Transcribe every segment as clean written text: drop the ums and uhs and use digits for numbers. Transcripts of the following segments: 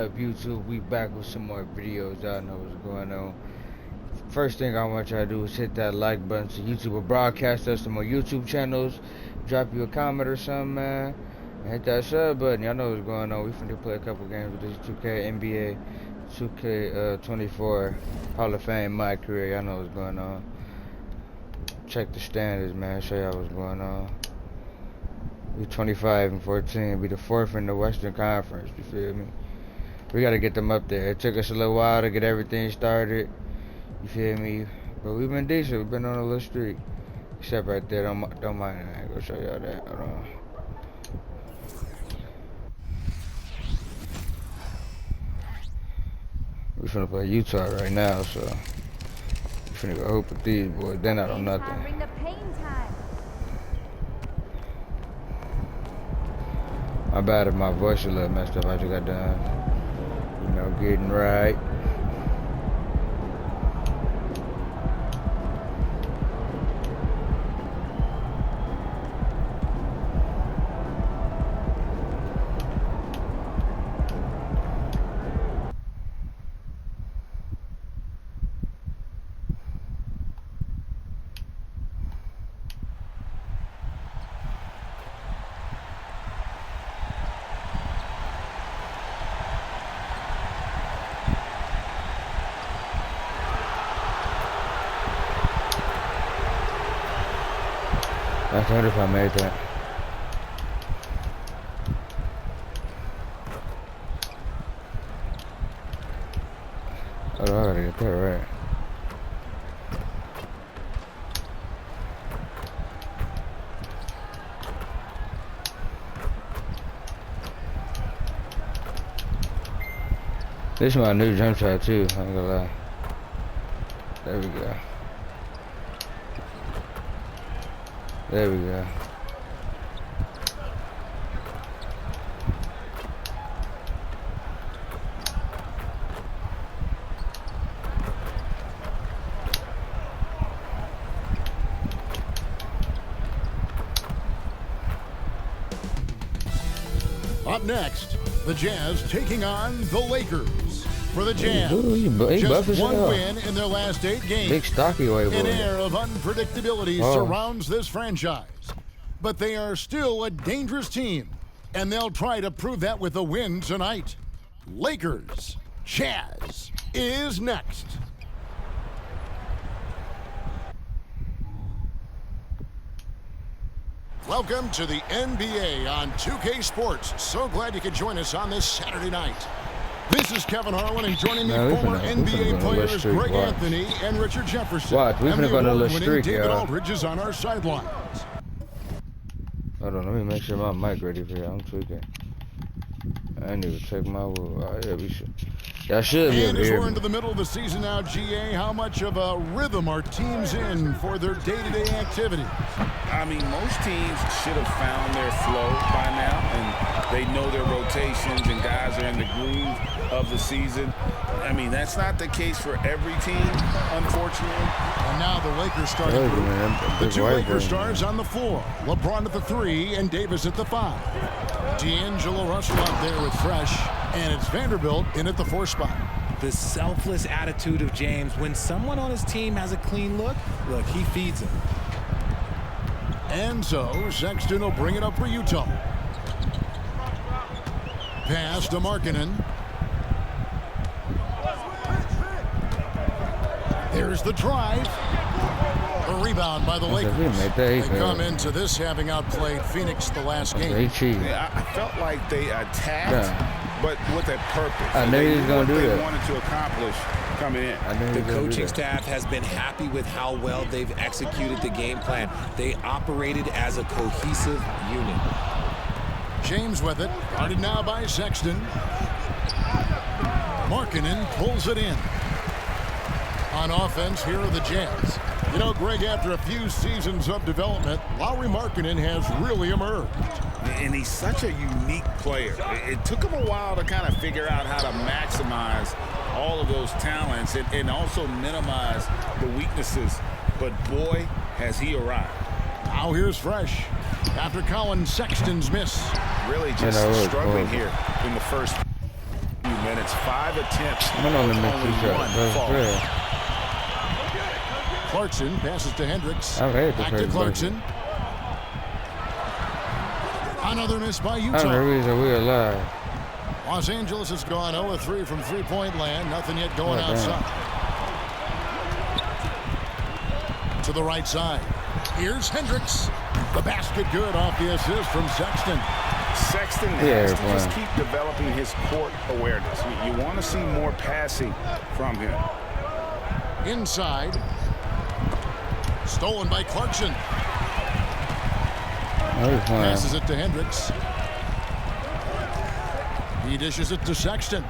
Up YouTube, we back with some more videos. Y'all know what's going on. First thing I want y'all to do is hit that like button so YouTube will broadcast us to more YouTube channels. Drop you a comment or something, man. And hit that sub button. Y'all know what's going on. We finna play a couple games with this 2K NBA 2K24 Hall of Fame my career. Y'all know what's going on. Check the standards, man. Show y'all what's going on. We 25-14. Be the fourth in the Western Conference. You feel me? We gotta get them up there. It took us a little while to get everything started. You feel me? But we've been decent. We've been on a little streak. Except right there. Don't mind it. I ain't gonna show y'all that. Hold on. We finna play Utah right now, so we finna go hoop with these boys. They're not on nothing. Bring the pain time. My bad if my voice a little messed up. I just got done, you know, getting right. I wonder if I made that. Oh, I gotta get that right. This is my new jump shot too, I ain't gonna lie. There we go. There we go. Up next, the Jazz taking on the Lakers. For the Jazz, Ooh, just one win in their last 8 games. Big stocky way, boy. An air of unpredictability surrounds this franchise. But they are still a dangerous team, and they'll try to prove that with a win tonight. Lakers, Jazz is next. Welcome to the NBA on 2K Sports. So glad you could join us on this Saturday night. This is Kevin Harlan, and joining me, former NBA players Greg Anthony and Richard Jefferson. Watch, we're gonna go on a little streak, David Aldridge is on our sidelines. Hold on, let me make sure my mic ready for you. I'm tweaking. I didn't even check my wood. Oh, yeah, we should. That should be. And as we're into the middle of the season now, GA, how much of a rhythm are teams in for their day-to-day activities? I mean, most teams should have found their flow by now, and they know their rotations, and guys are in the groove of the season. I mean, that's not the case for every team, unfortunately. And now the Lakers starting group. The 2 Lakers stars on the floor. LeBron at the 3 and Davis at the 5. D'Angelo Russell out there with Fresh, and it's Vanderbilt in at the 4 spot. The selfless attitude of James. When someone on his team has a clean look, he feeds him. And so Sexton will bring it up for Utah. Pass to Markkanen. There's the drive. A rebound by the Lakers. They come into this having outplayed Phoenix the last game. Yeah, I felt like they attacked, but with a purpose. I knew he was going to do that. They wanted to accomplish coming in. The coaching staff has been happy with how well they've executed the game plan. They operated as a cohesive unit. James with it. Guarded now by Sexton. Markkanen pulls it in. On offense, here are the Jazz. You know, Greg, after a few seasons of development, Lauri Markkanen has really emerged. And he's such a unique player. It took him a while to kind of figure out how to maximize all of those talents and also minimize the weaknesses. But boy, has he arrived. Now here's Fresh. After Colin Sexton's miss. Really just struggling here in the first few minutes. minutes. 5 attempts. I'm on the only one fall. Clarkson passes to Hendricks. I hate the Back to Clarkson. Another miss by Utah. That's the reason we're alive. Los Angeles has gone 0-3 from three-point land. Nothing yet going outside. To the right side. Here's Hendricks. The basket good off the assist from Sexton. Sexton has to just keep developing his court awareness. You want to see more passing from him. Inside. Stolen by Clarkson. Passes it to Hendricks. He dishes it to Sexton.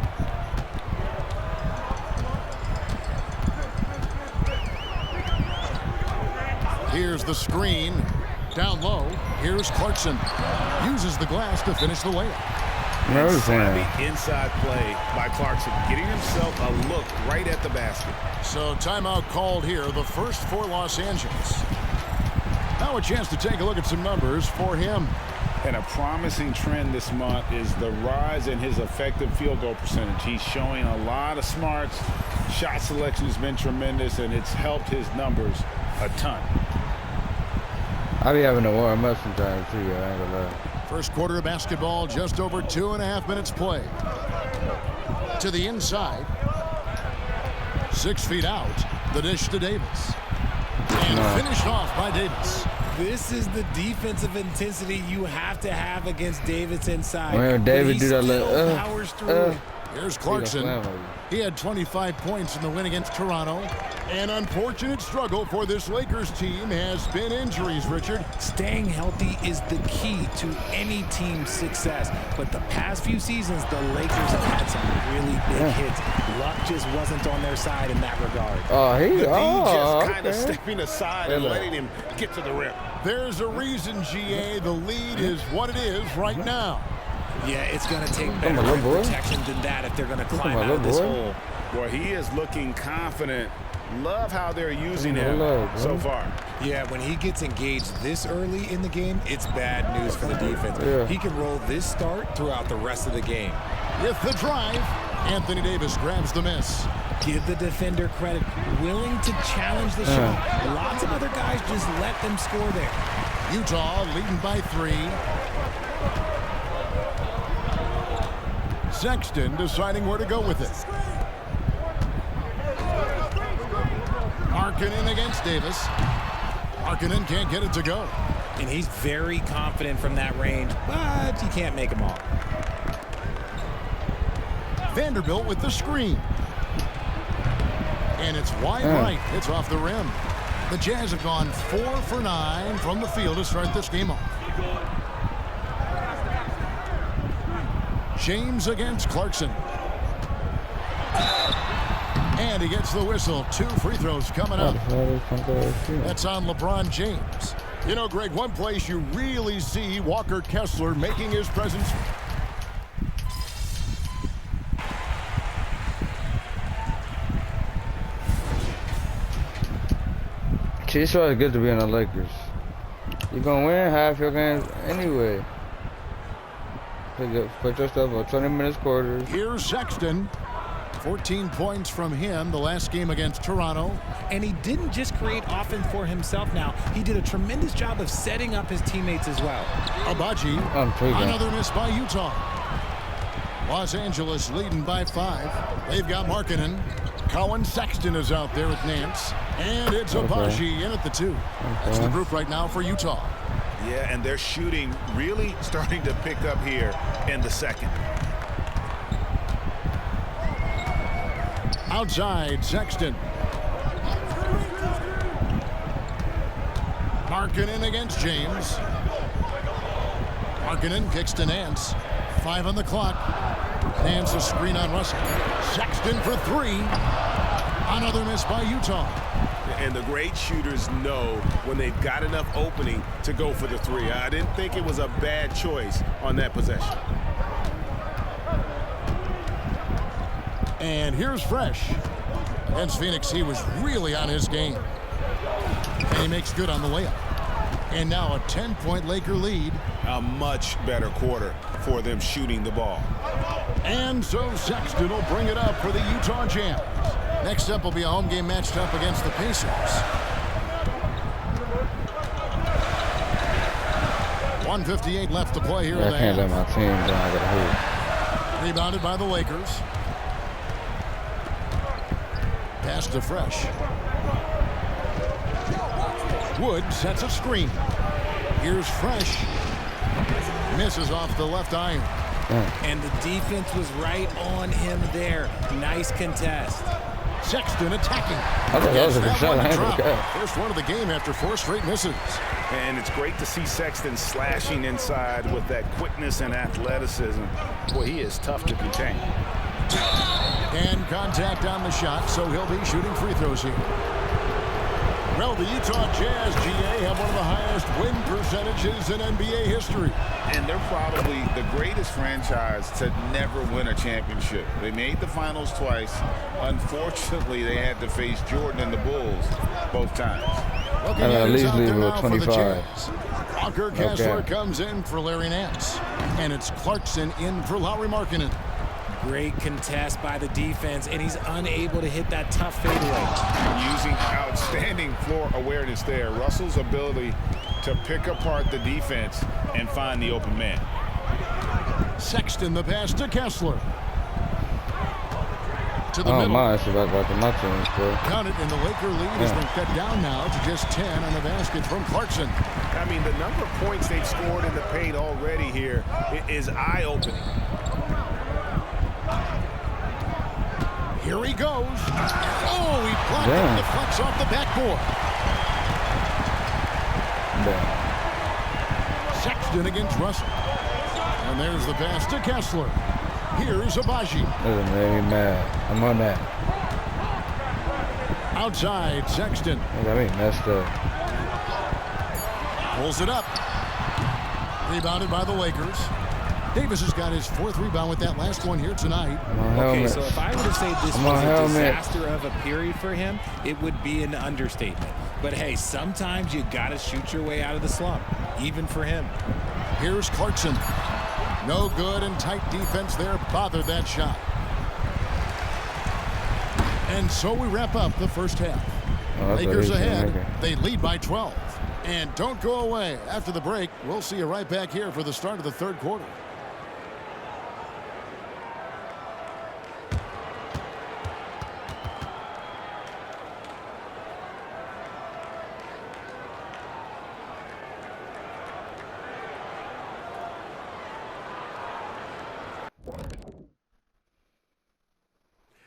Here's the screen. Down low. Here's Clarkson. Uses the glass to finish the layup. Savvy inside play by Clarkson, getting himself a look right at the basket. So timeout called here, the first for Los Angeles. Now a chance to take a look at some numbers for him. And a promising trend this month is the rise in his effective field goal percentage. He's showing a lot of smarts. Shot selection has been tremendous, and it's helped his numbers a ton. I be having to warm up sometimes too, I ain't gonna lie. First quarter of basketball, just over 2.5 minutes play. To the inside. 6 feet out. The dish to Davis. And finished off by Davis. This is the defensive intensity you have to have against Davis inside. When David do that little powers through. Here's Clarkson. He had 25 points in the win against Toronto. An unfortunate struggle for this Lakers team has been injuries, Richard. Staying healthy is the key to any team's success. But the past few seasons, the Lakers have had some really big hits. Luck just wasn't on their side in that regard. Just kind of stepping aside and letting him get to the rim. There's a reason, GA, the lead is what it is right now. Yeah, it's going to take better rim protection than that if they're going to climb out of this hole. Boy, he is looking confident. Love how they're using him so far. Yeah, when he gets engaged this early in the game, it's bad news for the defense. He can roll this start throughout the rest of the game. With the drive, Anthony Davis grabs the miss. Give the defender credit, willing to challenge the shot. Lots of other guys just let them score there. Utah leading by 3. Sexton deciding where to go with it. Markkanen against Davis. Markkanen can't get it to go. And he's very confident from that range, but he can't make them all. Vanderbilt with the screen. And it's wide right. It's off the rim. The Jazz have gone 4 for 9 from the field to start this game off. James against Clarkson. And he gets the whistle. 2 free throws coming up. That's on LeBron James. You know, Greg, one place you really see Walker Kessler making his presence. It's always good to be on the Lakers. You're going to win half your games anyway. Put yourself on 20 minutes quarters. Here's Sexton. 14 points from him the last game against Toronto. And he didn't just create offense for himself now. He did a tremendous job of setting up his teammates as well. Abaji. Another miss by Utah. Los Angeles leading by 5. They've got Markkanen. Colin Sexton is out there at Nance. And it's Abaji in at the 2. That's the group right now for Utah. Yeah, and their shooting really starting to pick up here in the second. Outside, Sexton. Markkanen against James. Markkanen kicks to Nance. 5 on the clock. Nance a screen on Russell. Sexton for 3. Another miss by Utah. And the great shooters know when they've got enough opening to go for the 3. I didn't think it was a bad choice on that possession. And here's Fresh. Against Phoenix, he was really on his game. And he makes good on the layup. And now a 10-point Laker lead. A much better quarter for them shooting the ball. And so Sexton will bring it up for the Utah Jazz. Next up will be a home game matched up against the Pacers. 1:58 left to play here. I can't let my team down. I gotta hurry. Rebounded by the Lakers. Pass to Fresh. Wood sets a screen. Here's Fresh. Misses off the left iron. And the defense was right on him there. Nice contest. Sexton attacking. I thought that was a good shot. First one of the game after 4 straight misses. And it's great to see Sexton slashing inside with that quickness and athleticism. Boy, he is tough to contain. And contact on the shot, so he'll be shooting free throws here. Well, the Utah Jazz, GA, have one of the highest win percentages in NBA history. And they're probably the greatest franchise to never win a championship. They made the finals twice. Unfortunately, they had to face Jordan and the Bulls both times. And at least leave with 25. Walker Kessler comes in for Larry Nance. And it's Clarkson in for Lauri Markkanen. Great contest by the defense, and he's unable to hit that tough fadeaway. Using outstanding floor awareness there. Russell's ability to pick apart the defense and find the open man. Sexton the pass to Kessler. To the oh middle. my, it's about my team. Count it, and the Laker lead has been cut down now to just 10 on the basket from Clarkson. I mean, the number of points they've scored in the paint already here is eye-opening. Here he goes. Oh, he blocked it. Deflects off the backboard. Sexton against Russell. And there's the pass to Kessler. Here's Abaji. Doesn't make me mad. I'm on that. Outside, Sexton. I got me messed up. Pulls it up. Rebounded by the Lakers. Davis has got his 4th rebound with that last one here tonight. Okay, so if I were to say this was a disaster of a period for him, it would be an understatement. But hey, sometimes you got to shoot your way out of the slump, even for him. Here's Clarkson. No good, and tight defense there bothered that shot. And so we wrap up the first half. Lakers ahead. They lead by 12. And don't go away. After the break, we'll see you right back here for the start of the 3rd quarter.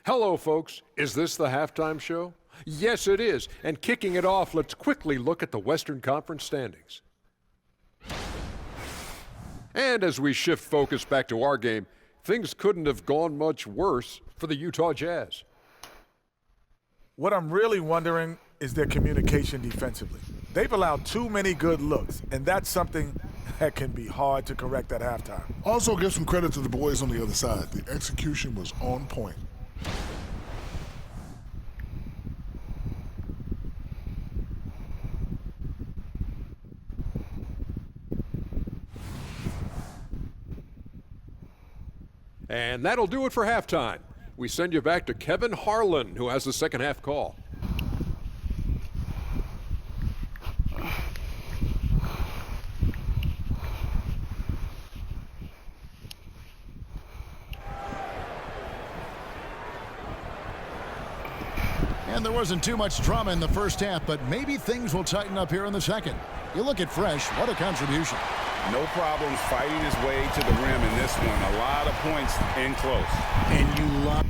Hello, folks. Is this the halftime show? Yes, it is. And kicking it off, let's quickly look at the Western Conference standings. And as we shift focus back to our game, things couldn't have gone much worse for the Utah Jazz. What I'm really wondering is their communication defensively. They've allowed too many good looks, and that's something that can be hard to correct at halftime. Also, give some credit to the boys on the other side. The execution was on point. And that'll do it for halftime. We send you back to Kevin Harlan, who has the second half call. And there wasn't too much drama in the first half, but maybe things will tighten up here in the second. You look at Fresh, what a contribution. No problems fighting his way to the rim in this one. A lot of points in close. And you love...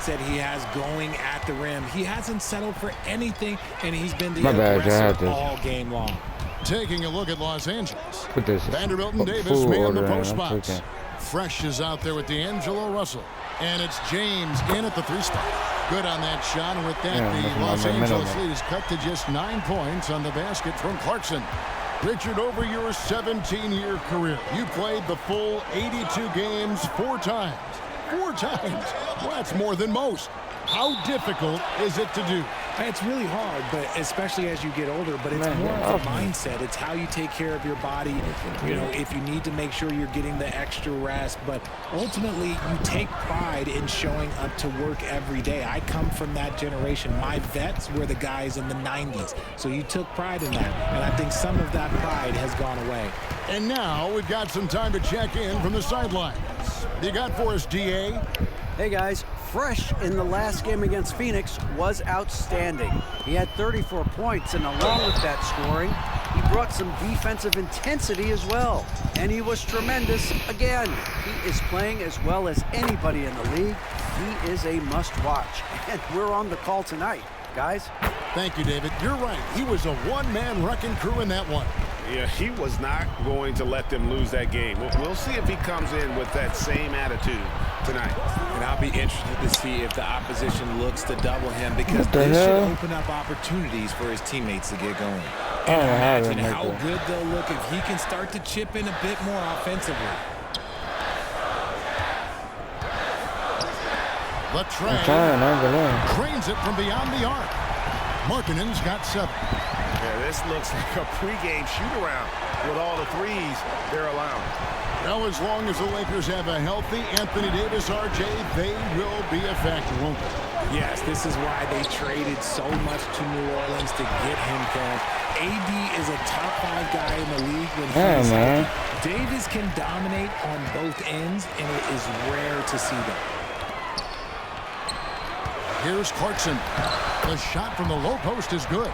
mindset he has going at the rim. He hasn't settled for anything, and he's been the My bad, aggressor all game long. Taking a look at Los Angeles. Put this Vanderbilt and Davis full man the order post in. I'm spots. tweaking. Fresh is out there with D'Angelo Russell. And it's James in at the 3-spot. Good on that shot. And with that, Yeah, the Los my Angeles minimum. lead is cut to just 9 points on the basket from Clarkson. Richard, over your 17-year career, you played the full 82 games 4 times. 4 times. Well, that's more than most. How difficult is it to do? It's really hard, but especially as you get older, but it's more of a mindset. It's how you take care of your body. You know, if you need to make sure you're getting the extra rest, but ultimately you take pride in showing up to work every day. I come from that generation. My vets were the guys in the 90s, so you took pride in that, and I think some of that pride has gone away. And now we've got some time to check in from the sidelines. You got for us, DA? Hey guys, Fresh in the last game against Phoenix was outstanding. He had 34 points, and along with that scoring, he brought some defensive intensity as well. And he was tremendous again. He is playing as well as anybody in the league. He is a must-watch, and we're on the call tonight, guys. Thank you, David. You're right. He was a one-man wrecking crew in that one. Yeah, he was not going to let them lose that game. We'll see if he comes in with that same attitude tonight. And I'll be interested to see if the opposition looks to double him, because What the this hell? should open up opportunities for his teammates to get going. I don't And have imagine him like how that. good they'll look if he can start to chip in a bit more offensively. The I'm tray trying, I'm going. trains it from beyond the arc. Markkanen's got 7. Yeah, this looks like a pregame shoot-around with all the threes they're allowing. Now, as long as the Lakers have a healthy Anthony Davis, RJ, they will be a factor, won't they? Yes, this is why they traded so much to New Orleans to get him from. AD is a top 5 guy in the league when Yeah, he's man. healthy. Davis can dominate on both ends, and it is rare to see that. Here's Clarkson. The shot from the low post is good.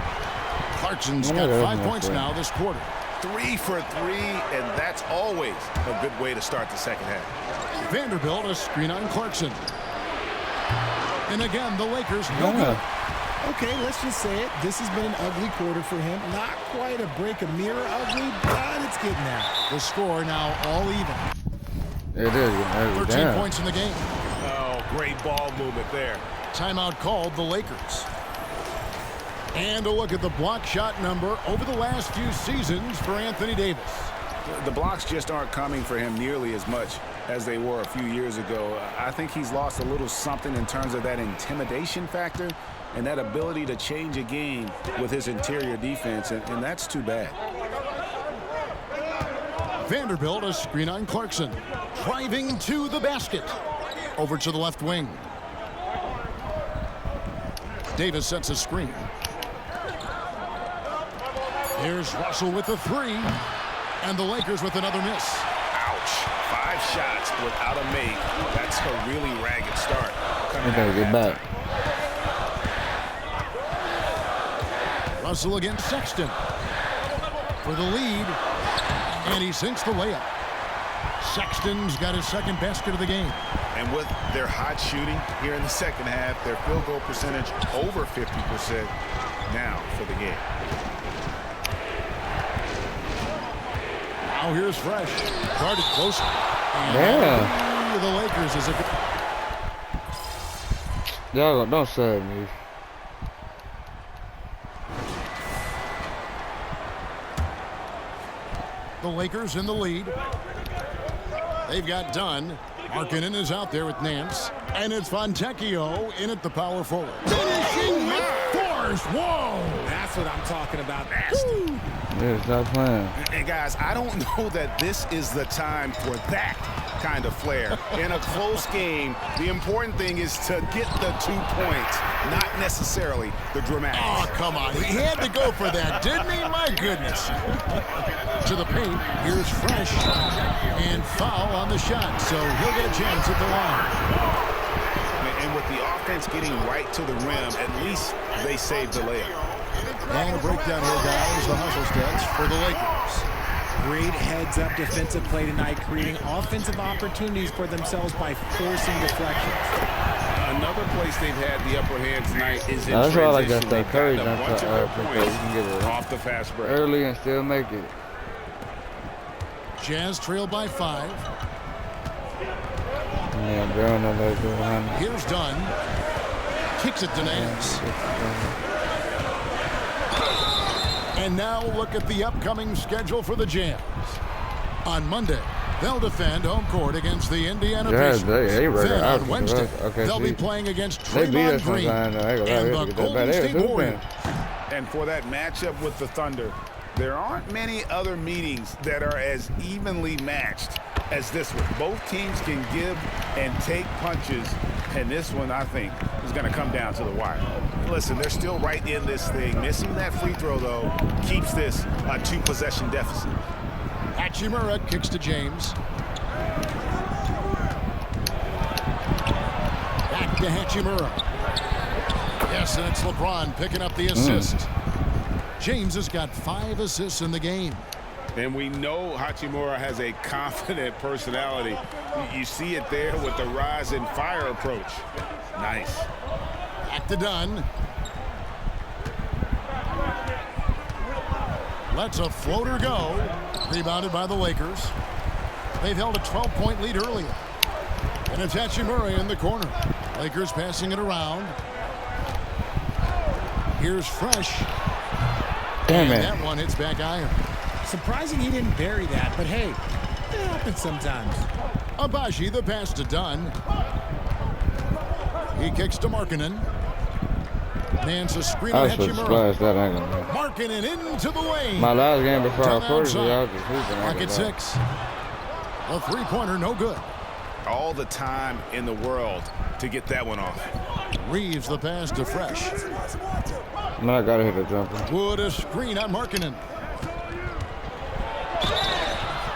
Clarkson's got 5 points now this quarter. 3 for 3, and that's always a good way to start the second half. Vanderbilt, a screen on Clarkson. And again, the Lakers no good. Okay, let's just say it. This has been an ugly quarter for him. Not quite a break a mirror ugly, but it's getting there. The score now all even. It is. 13 points in the game. Oh, great ball movement there. Timeout called the Lakers. And a look at the block shot number over the last few seasons for Anthony Davis. The blocks just aren't coming for him nearly as much as they were a few years ago. I think he's lost a little something in terms of that intimidation factor and that ability to change a game with his interior defense, and that's too bad. Vanderbilt, a screen on Clarkson. Driving to the basket. Over to the left wing. Davis sets a screen. Here's Russell with the 3. And the Lakers with another miss. Ouch. 5 shots without a make. That's a really ragged start. I gotta get back. Russell against Sexton. For the lead. And he sinks the layup. Sexton's got his second basket of the game. And with their hot shooting here in the second half, their field goal percentage over 50% now for the game. Now here's Fresh. Guarded closely. Yeah. The Lakers is a good. Y'all don't sub me. The Lakers in the lead. They've got Dunn. Markkanen is out there with Nance. And it's Fontecchio in at the power forward. Finishing with force. Whoa! That's what I'm talking about. Nasty. Yeah, stop playing. And guys, I don't know that this is the time for that kind of flair. In a close game, the important thing is to get the 2 points, not necessarily the dramatics. Oh, come on. He had to go for that, didn't he? My goodness. To the paint. Here's Fresh. And foul on the shot. So he'll get a chance at the line. And with the offense getting right to the rim, at least they saved the layup. And a breakdown here, guys. The hustle stats for the Lakers. Great heads-up defensive play tonight, creating offensive opportunities for themselves by forcing deflections. Another place they've had the upper hand tonight is in That's why I like transition. that They've Curry gotten a jump bunch of their because points you can get it off the fast break. early and still make it. Jazz trail by 5. Yeah, Brown on that behind. Here's Dunn. Kicks it to Nance. And now look at the upcoming schedule for the Jazz. On Monday, they'll defend home court against the Indiana Pacers. They Then on Wednesday, they'll be playing against Draymond Green and the Golden State Warriors. And for that matchup with the Thunder, there aren't many other meetings that are as evenly matched as this one. Both teams can give and take punches, and this one, I think, is going to come down to the wire. Listen, they're still right in this thing. Missing that free throw, though, keeps this a 2-possession deficit. Hachimura kicks to James. Back to Hachimura. Yes, and it's LeBron picking up the assist. James has got 5 assists in the game. And we know Hachimura has a confident personality. You see it there with the rise and fire approach. Nice. Back to Dunn. Lets a floater go. Rebounded by the Lakers. They've held a 12-point lead earlier. And it's Hachimura in the corner. Lakers passing it around. Here's Fresh. Damn it. That one hits back iron. Surprising he didn't bury that, but hey, it happens sometimes. Abaji, the pass to Dunn. He kicks to Markkanen. Nance a screen I on should Hachimura. splash that angle. Markkanen into the lane. My last game before I Dunn recorded it, I outside. was just hooping. Clock at 6. A three-pointer, no good. All the time in the world to get that one off. Reeves the pass to Fresh. Man, I gotta hit a jumper. Wood a screen on Markkanen.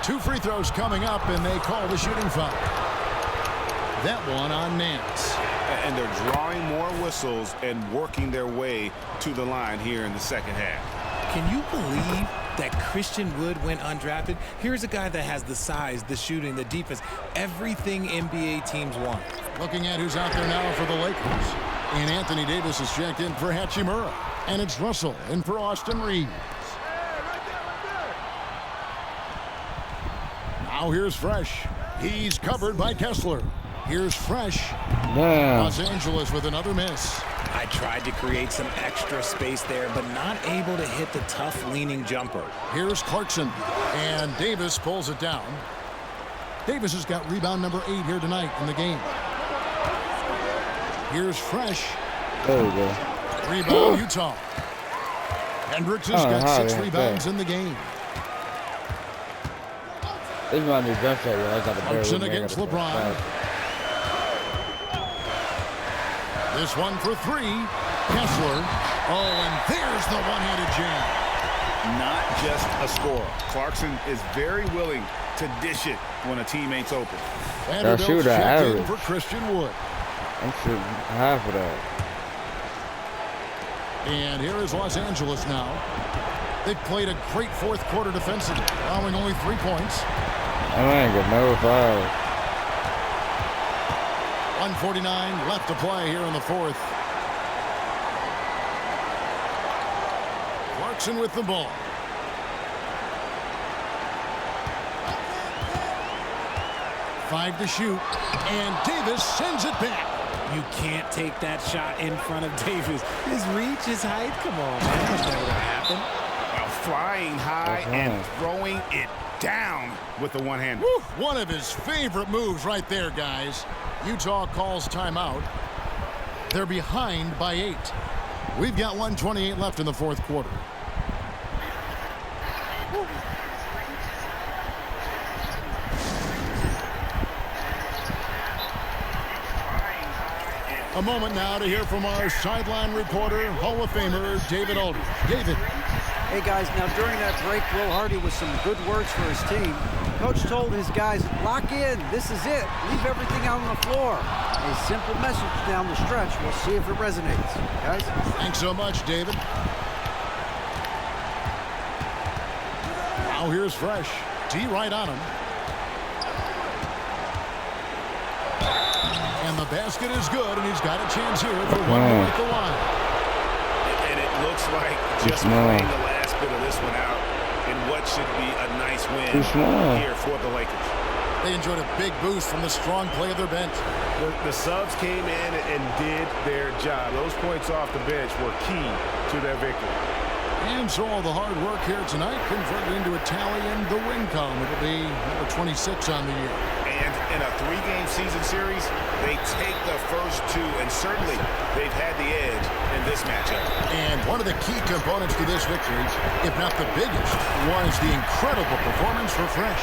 2 free throws coming up, and they call the shooting foul. That one on Nance. And they're drawing more whistles and working their way to the line here in the second half. Can you believe that Christian Wood went undrafted? Here's a guy that has the size, the shooting, the defense, everything NBA teams want. Looking at who's out there now for the Lakers. And Anthony Davis is checked in for Hachimura. And it's Russell in for Austin Reeves. Now here's Fresh. He's covered by Kessler. Here's Fresh. Damn. Los Angeles with another miss. I tried to create some extra space there, but not able to hit the tough leaning jumper. Here's Clarkson. And Davis pulls it down. Davis has got rebound number 8 here tonight in the game. Here's Fresh. There we go. Rebound, Utah. Hendricks has got 6 rebounds in the game. This is my new jump shot, yo. I got the Clarkson against LeBron. This one for 3. Kessler. Oh, and there's the one-handed jam. Not just a scorer. Clarkson is very willing to dish it when a teammate's open. Vanderbilt's checked in for Christian Wood. I'm shooting half of that. And here is Los Angeles now. They've played a great fourth quarter defensively, allowing only 3 points. I ain't got no foul. 1:49 left to play here in the fourth. Clarkson with the ball. Five to shoot, and Davis sends it back. You can't take that shot in front of Davis. His reach, his height, come on, man. That's never gonna happen. Flying high and throwing it down with the one-hand. One of his favorite moves right there, guys. Utah calls timeout. They're behind by 8. We've got 1:28 left in the fourth quarter. A moment now to hear from our sideline reporter, Hall of Famer David Aldridge. David. Hey, guys, now during that break, Will Hardy with some good words for his team. Coach told his guys, lock in. This is it. Leave everything out on the floor. A simple message down the stretch. We'll see if it resonates. Guys? Thanks so much, David. Now here's Fresh. D right on him. And the basket is good, and he's got a chance here for one more at the line. And it looks like just playing the last bit of this one out in what should be a nice win here for the Lakers. They enjoyed a big boost from the strong play of their bench. The subs came in and did their job. Those points off the bench were key to their victory. And so all the hard work here tonight converted into a tally in the win column. It'll be number 26 on the year. And in a 3-game season series, they take the first 2, and certainly they've had the edge in this matchup. And one of the key components to this victory, if not the biggest, was the incredible performance for Fresh.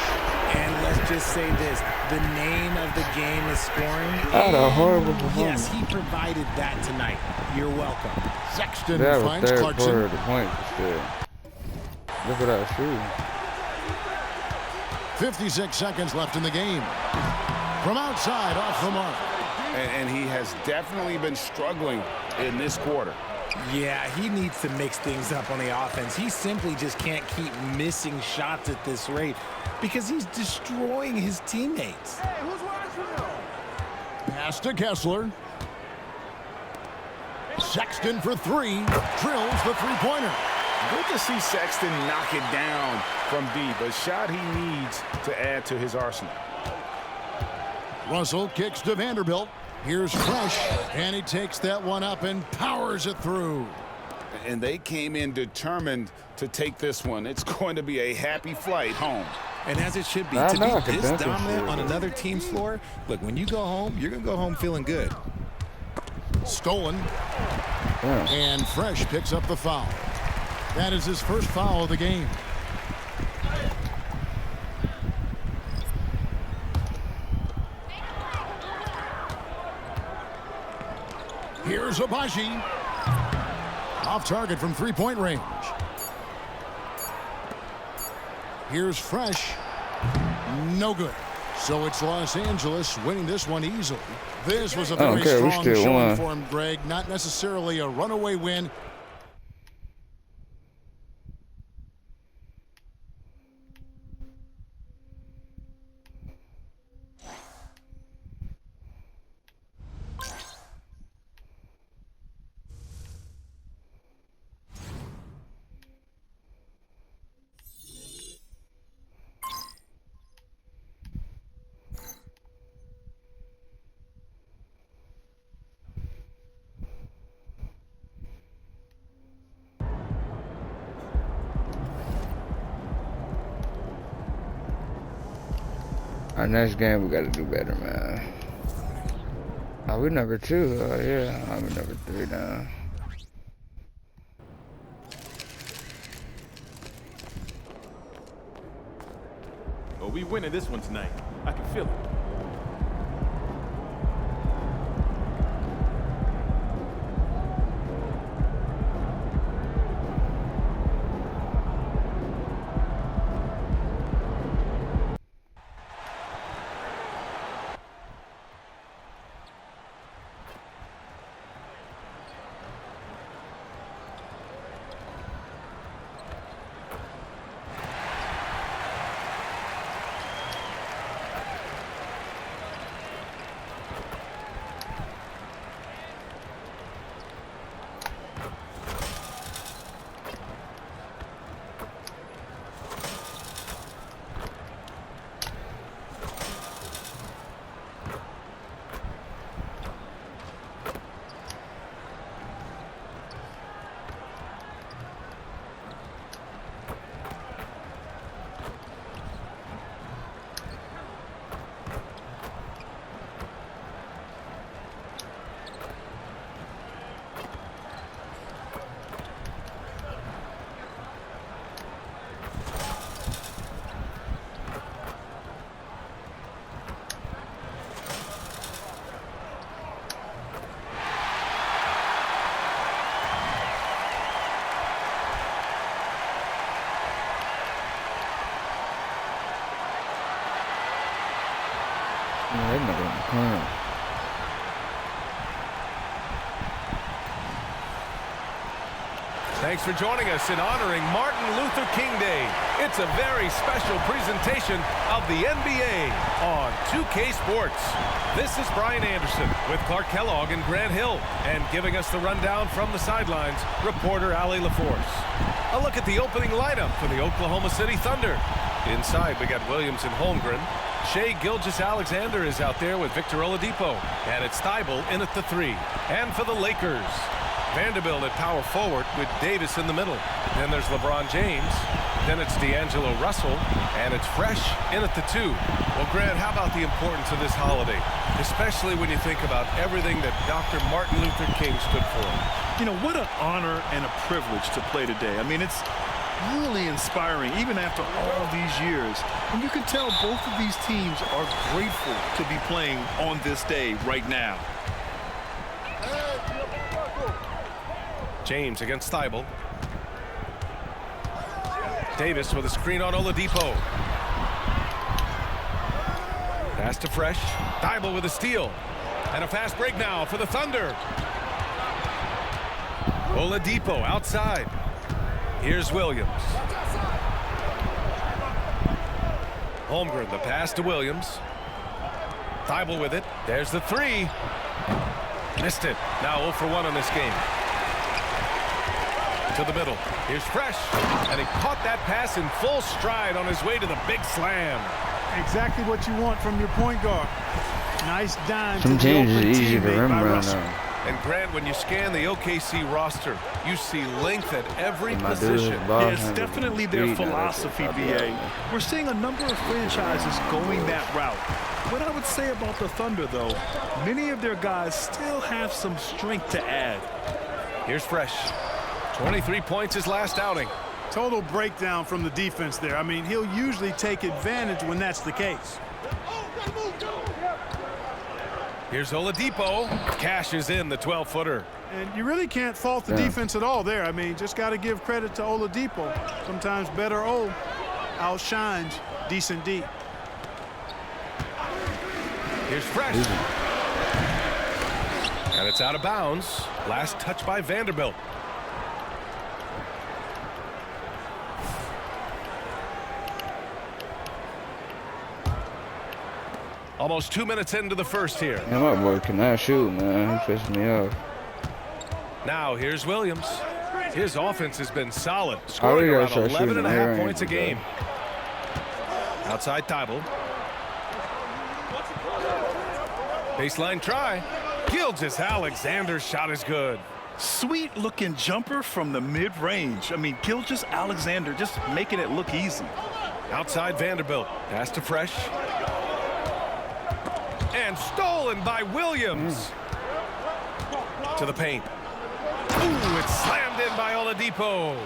And let's just say this, the name of the game is scoring. What a horrible performance. Yes, he provided that tonight. You're welcome. Sexton That was finds third Clarkson. quarter of the point. Look at that shoot. 56 seconds left in the game. From outside, off the mark. And he has definitely been struggling in this quarter. Yeah, he needs to mix things up on the offense. He simply just can't keep missing shots at this rate because he's destroying his teammates. Hey, who's Pass to Kessler. Sexton for 3. Drills the three-pointer. Good to see Sexton knock it down from deep. A shot he needs to add to his arsenal. Russell kicks to Vanderbilt. Here's Fresh, and he takes that one up and powers it through. And they came in determined to take this one. It's going to be a happy flight home. And as it should be, to be this dominant on another team's floor, look, when you go home, you're going to go home feeling good. Stolen. And Fresh picks up the foul. That is his first foul of the game. Here's Abaji. Off target from three-point range. Here's Fresh. No good. So it's Los Angeles winning this one easily. This was a very strong showing for him, Greg. Not necessarily a runaway win. Our next game, we gotta do better, man. Oh, we're number 2. Oh, yeah. I'm number 3 now. Oh, we winning this one tonight. I can feel it. Thanks for joining us in honoring Martin Luther King Day. It's a very special presentation of the NBA on 2K Sports. This is Brian Anderson with Clark Kellogg and Grant Hill. And giving us the rundown from the sidelines, reporter Ali LaForce. A look at the opening lineup for the Oklahoma City Thunder. Inside, we got Williams and Holmgren. Shai Gilgeous-Alexander is out there with Victor Oladipo. And it's Thibault in at the 3. And for the Lakers, Vanderbilt at power forward with Davis in the middle. Then there's LeBron James. Then it's D'Angelo Russell. And it's Fresh in at the 2. Well, Grant, how about the importance of this holiday? Especially when you think about everything that Dr. Martin Luther King stood for. You know, what an honor and a privilege to play today. I mean, it's really inspiring, even after all these years. And you can tell both of these teams are grateful to be playing on this day right now. James against Thibault. Davis with a screen on Oladipo. Pass to Fresh. Thibault with a steal. And a fast break now for the Thunder. Oladipo outside. Here's Williams. Holmgren, the pass to Williams. Thibault with it. There's the 3. Missed it. Now 0 for 1 on this game. To the middle. Here's Fresh. And he caught that pass in full stride on his way to the big slam. Exactly what you want from your point guard. Nice dime. Some teams are easy to remember now. And Grant, when you scan the OKC roster, you see length at every position. Yeah, it's definitely their philosophy, BA. We're seeing a number of franchises going that route. What I would say about the Thunder, though, many of their guys still have some strength to add. Here's Fresh. 23 points his last outing. Total breakdown from the defense there. I mean, he'll usually take advantage when that's the case. Here's Oladipo. Cashes in the 12-footer. And you really can't fault the defense at all there. I mean, just got to give credit to Oladipo. Sometimes better O outshines decent D. Here's Fresh. And it's out of bounds. Last touch by Vanderbilt. Almost 2 minutes into the first here. Yeah, my boy cannot shoot, man. He pissed me off. Now here's Williams. His offense has been solid, scoring around 11.5 points a game. Outside Thibault. Baseline try. Gilgeous-Alexander's shot is good. Sweet looking jumper from the mid-range. I mean, Gilgeous-Alexander just making it look easy. Outside Vanderbilt. Pass to Fresh. And stolen by Williams. To the paint. Ooh, it's slammed in by Oladipo.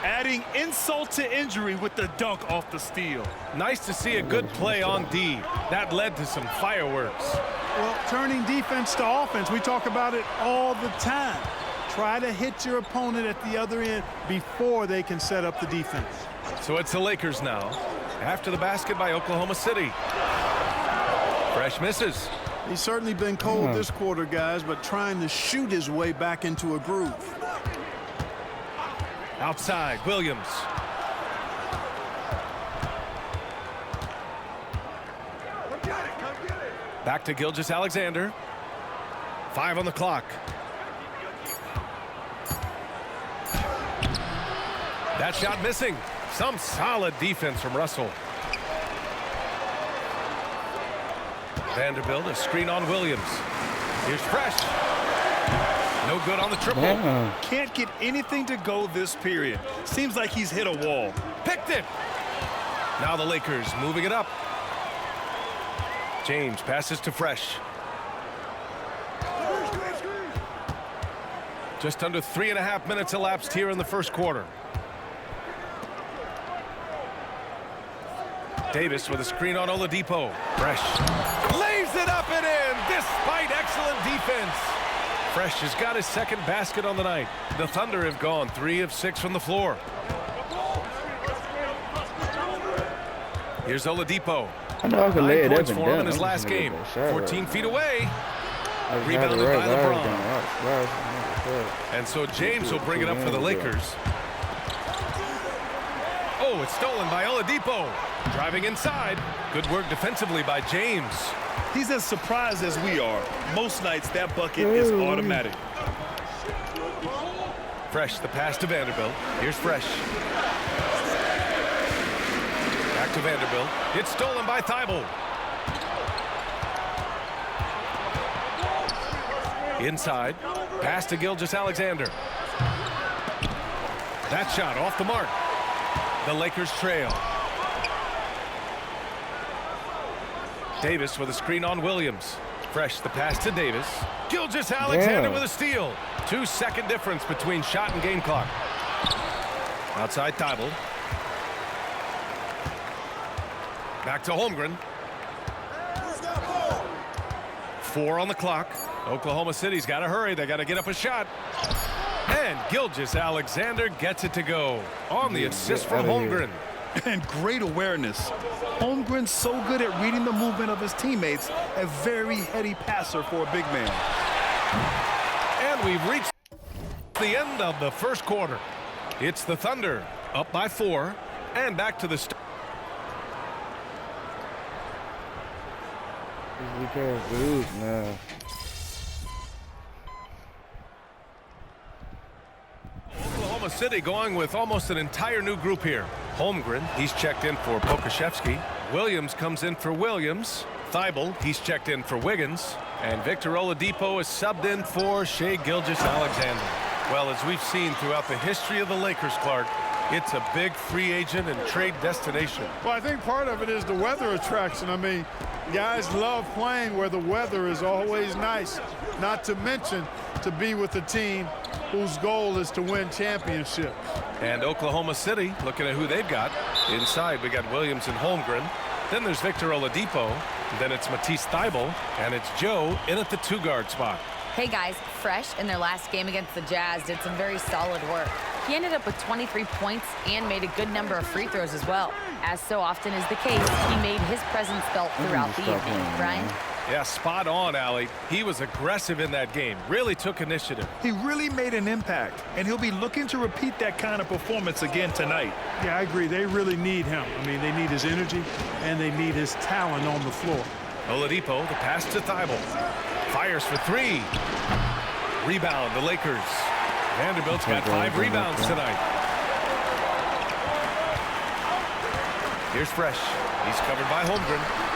Adding insult to injury with the dunk off the steal. Nice to see a good play on D. That led to some fireworks. Well, turning defense to offense, we talk about it all the time. Try to hit your opponent at the other end before they can set up the defense. So it's the Lakers now. After the basket by Oklahoma City. Fresh misses. He's certainly been cold this quarter, guys, but trying to shoot his way back into a groove. Outside, Williams. Back to Gilgeous-Alexander. 5 on the clock. That shot missing. Some solid defense from Russell. Vanderbilt, a screen on Williams. Here's Fresh. No good on the triple. Can't get anything to go this period. Seems like he's hit a wall. Picked it. Now the Lakers moving it up. James passes to Fresh. Just under 3.5 minutes elapsed here in the first quarter. Davis with a screen on Oladipo. Fresh lays it up and in despite excellent defense. Fresh has got his second basket on the night. The Thunder have gone 3 of 6 from the floor. Here's Oladipo. I know I can lay it 9 up points and for him down. in his last game. 14 feet away. Rebounded by LeBron. And so James will bring it up for the Lakers. Oh, it's stolen by Oladipo. Driving inside. Good work defensively by James. He's as surprised as we are. Most nights, that bucket is automatic. Fresh, the pass to Vanderbilt. Here's Fresh. Back to Vanderbilt. It's stolen by Thibault. Inside. Pass to Gilgeous-Alexander. That shot off the mark. The Lakers trail. Davis with a screen on Williams. Fresh, the pass to Davis. Gilgeous-Alexander with a steal. 2-second difference between shot and game clock. Outside Thibault. Back to Holmgren. 4 on the clock. Oklahoma City's got to hurry. They got to get up a shot. And Gilgeous-Alexander gets it to go on the assist from Holmgren. And great awareness. Holmgren's so good at reading the movement of his teammates. A very heady passer for a big man. And we've reached the end of the first quarter. It's the Thunder up by 4 and back to the start. We can't lose now. Oklahoma City going with almost an entire new group here. Holmgren, he's checked in for Pokashevsky. Williams comes in for Williams. Thibault, he's checked in for Wiggins. And Victor Oladipo is subbed in for Shai Gilgeous-Alexander. Well, as we've seen throughout the history of the Lakers, Clark, it's a big free agent and trade destination. Well, I think part of it is the weather attraction. I mean, guys love playing where the weather is always nice, not to mention to be with a team whose goal is to win championships. And Oklahoma City, looking at who they've got. Inside, we got Williams and Holmgren. Then there's Victor Oladipo. Then it's Matisse Thybulle. And it's Joe in at the 2-guard spot. Hey guys, Fresh in their last game against the Jazz did some very solid work. He ended up with 23 points and made a good number of free throws as well. As so often is the case, he made his presence felt throughout the evening. Brian? Yeah, spot on, Allie. He was aggressive in that game. Really took initiative. He really made an impact, and he'll be looking to repeat that kind of performance again tonight. Yeah, I agree. They really need him. I mean, they need his energy, and they need his talent on the floor. Oladipo, the pass to Thibault. Fires for 3. Rebound, the Lakers. Vanderbilt's got 5 rebounds tonight. Here's Fresh. He's covered by Holmgren.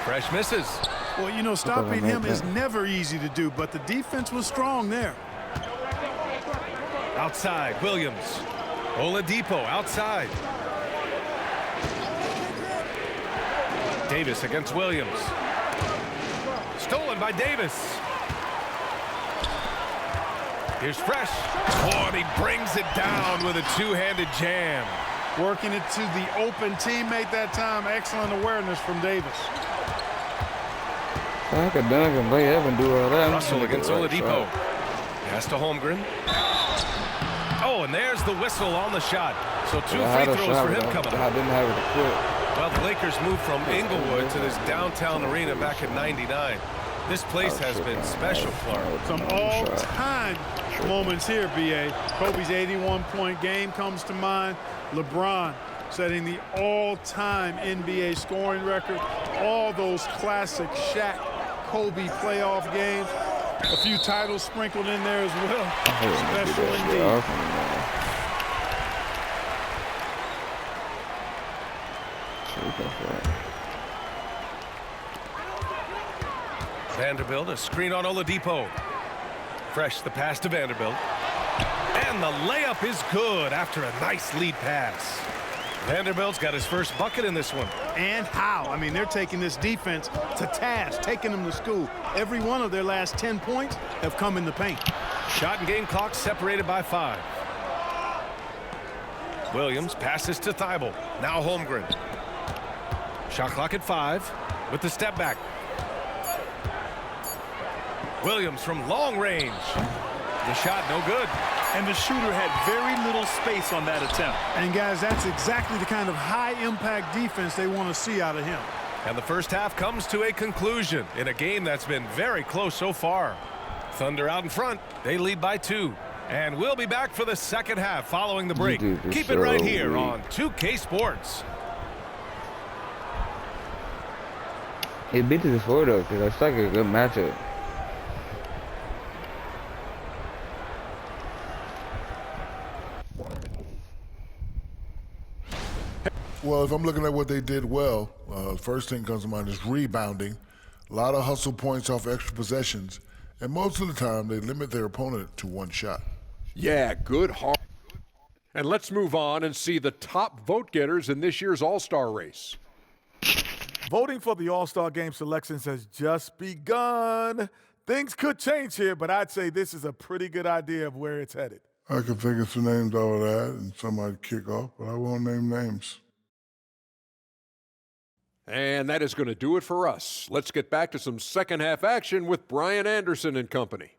Fresh misses. Well, you know, stopping him is never easy to do, but the defense was strong there. Outside, Williams. Oladipo outside. Davis against Williams. Stolen by Davis. Here's Fresh. Oh, and he brings it down with a 2-handed jam. Working it to the open teammate that time. Excellent awareness from Davis. I could dunk and play Evan do all that. Russell against Oladipo. Pass to Holmgren. Oh, and there's the whistle on the shot. So 2 free throws for him coming up. I didn't have it to quit. Well, the Lakers moved from Inglewood to this downtown arena back in '99. This place has been special, Clark. Some all-time moments here, B.A. Kobe's 81-point game comes to mind. LeBron setting the all-time NBA scoring record. All those classic Shaq, Kobe playoff games. A few titles sprinkled in there as well. Special indeed. Vanderbilt, a screen on Oladipo. Fresh, the pass to Vanderbilt. And the layup is good after a nice lead pass. Vanderbilt's got his first bucket in this one. And how? I mean, they're taking this defense to task, taking them to school. Every one of their last 10 points have come in the paint. Shot and game clock separated by 5. Williams passes to Thybulle. Now Holmgren. Shot clock at 5 with the step back. Williams from long range. The shot no good. And the shooter had very little space on that attempt. And guys, that's exactly the kind of high-impact defense they want to see out of him. And the first half comes to a conclusion in a game that's been very close so far. Thunder out in front. They lead by 2. And we'll be back for the second half following the break. Keep it right here on 2K Sports. It beat the score though, because that's like a good matchup. Well, if I'm looking at what they did well, first thing comes to mind is rebounding. A lot of hustle points off extra possessions, and most of the time they limit their opponent to one shot. Yeah, good hard. And let's move on and see the top vote getters in this year's All-Star race. Voting for the All-Star Game selections has just begun. Things could change here, but I'd say this is a pretty good idea of where it's headed. I could think of some names out of that, and some might kick off, but I won't name names. And that is going to do it for us. Let's get back to some second half action with Brian Anderson and company.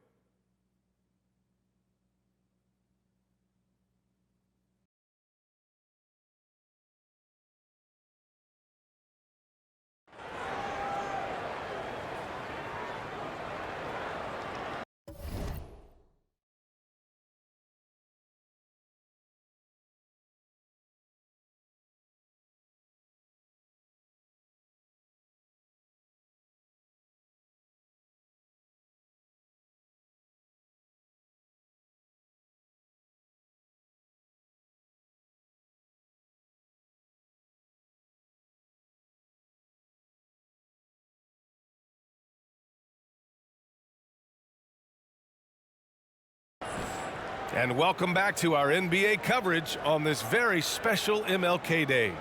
And welcome back to our NBA coverage on this very special MLK Day.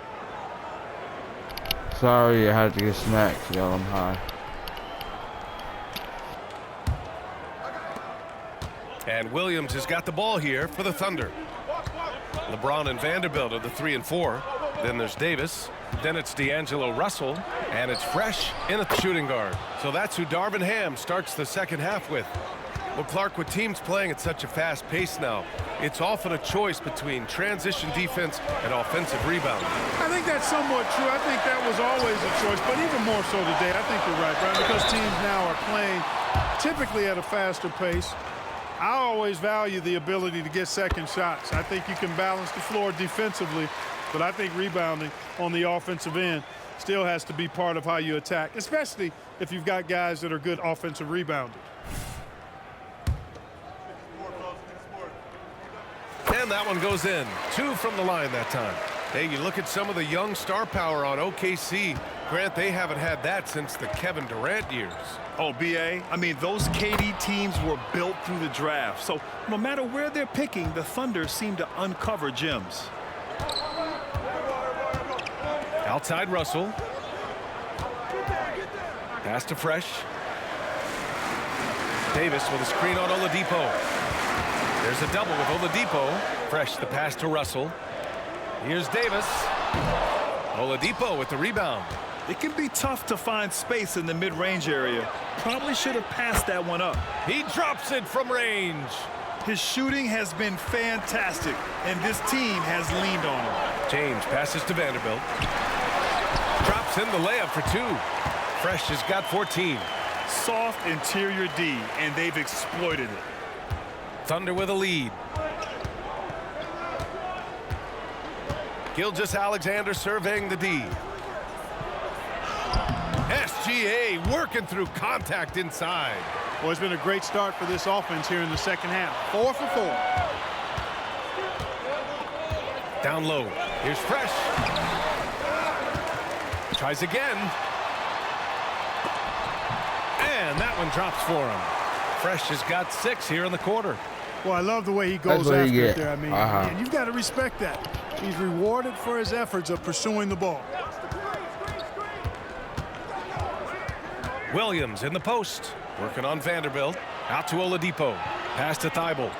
Sorry, I had to get snacks, y'all. I'm high. And Williams has got the ball here for the Thunder. LeBron and Vanderbilt are the 3 and 4. Then there's Davis. Then it's D'Angelo Russell. And it's Fresh in a shooting guard. So that's who Darvin Ham starts the second half with. Well, Clark, with teams playing at such a fast pace now, it's often a choice between transition defense and offensive rebounding. I think that's somewhat true. I think that was always a choice, but even more so today. I think you're right, Brian, because teams now are playing typically at a faster pace. I always value the ability to get second shots. I think you can balance the floor defensively, but I think rebounding on the offensive end still has to be part of how you attack, especially if you've got guys that are good offensive rebounders. And that one goes in. 2 from the line that time. Hey, you look at some of the young star power on OKC. Grant, they haven't had that since the Kevin Durant years. Oh, B.A., I mean, those KD teams were built through the draft. So no matter where they're picking, the Thunder seem to uncover gems. Outside Russell. Pass to Fresh. Davis with a screen on Oladipo. There's a double with Oladipo. Fresh the pass to Russell. Here's Davis. Oladipo with the rebound. It can be tough to find space in the mid-range area. Probably should have passed that one up. He drops it from range. His shooting has been fantastic, and this team has leaned on him. James passes to Vanderbilt. Drops in the layup for 2. Fresh has got 14. Soft interior D, and they've exploited it. Thunder with a lead. Gilgeous-Alexander surveying the D. SGA working through contact inside. Well, it's been a great start for this offense here in the second half. 4 for 4. Down low. Here's Fresh. Tries again. And that one drops for him. Fresh has got 6 here in the quarter. Well, I love the way he goes after it there. I mean, man, you've got to respect that. He's rewarded for his efforts of pursuing the ball. Williams in the post. Working on Vanderbilt. Out to Oladipo. Pass to Thibault.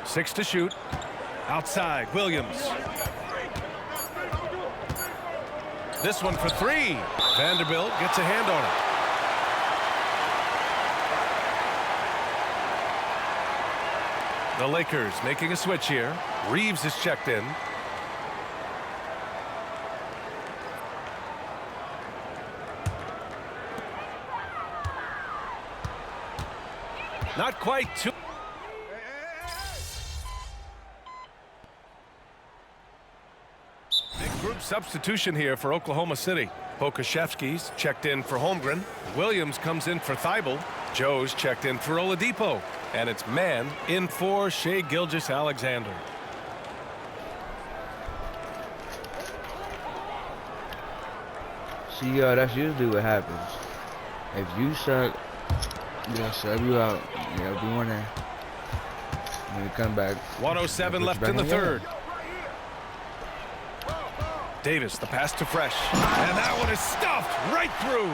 6 to shoot. Outside, Williams. This one for 3. Vanderbilt gets a hand on it. The Lakers making a switch here. Reeves is checked in. Not quite 2. substitution here for Oklahoma City. Pokashevsky's checked in for Holmgren. Williams comes in for Thibault. Joe's checked in for Oladipo. And it's man in for Shai Gilgeous-Alexander. See, that's usually what happens. If you suck, they'll sub you out. They'll be one there. When you come back. 1:07 left in the third. Davis, the pass to Fresh. And that one is stuffed right through.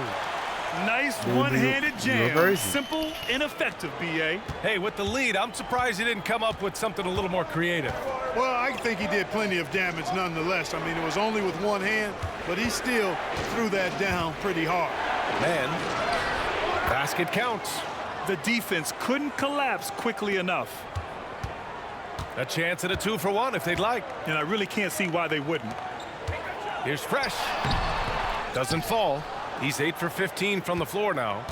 Nice one-handed jam. Simple and effective, B.A. Hey, with the lead, I'm surprised he didn't come up with something a little more creative. Well, I think he did plenty of damage nonetheless. I mean, it was only with one hand, but he still threw that down pretty hard. Man, basket counts. The defense couldn't collapse quickly enough. A chance at a 2-for-1 if they'd like. And I really can't see why they wouldn't. Here's Fresh. Doesn't fall. He's 8 for 15 from the floor now.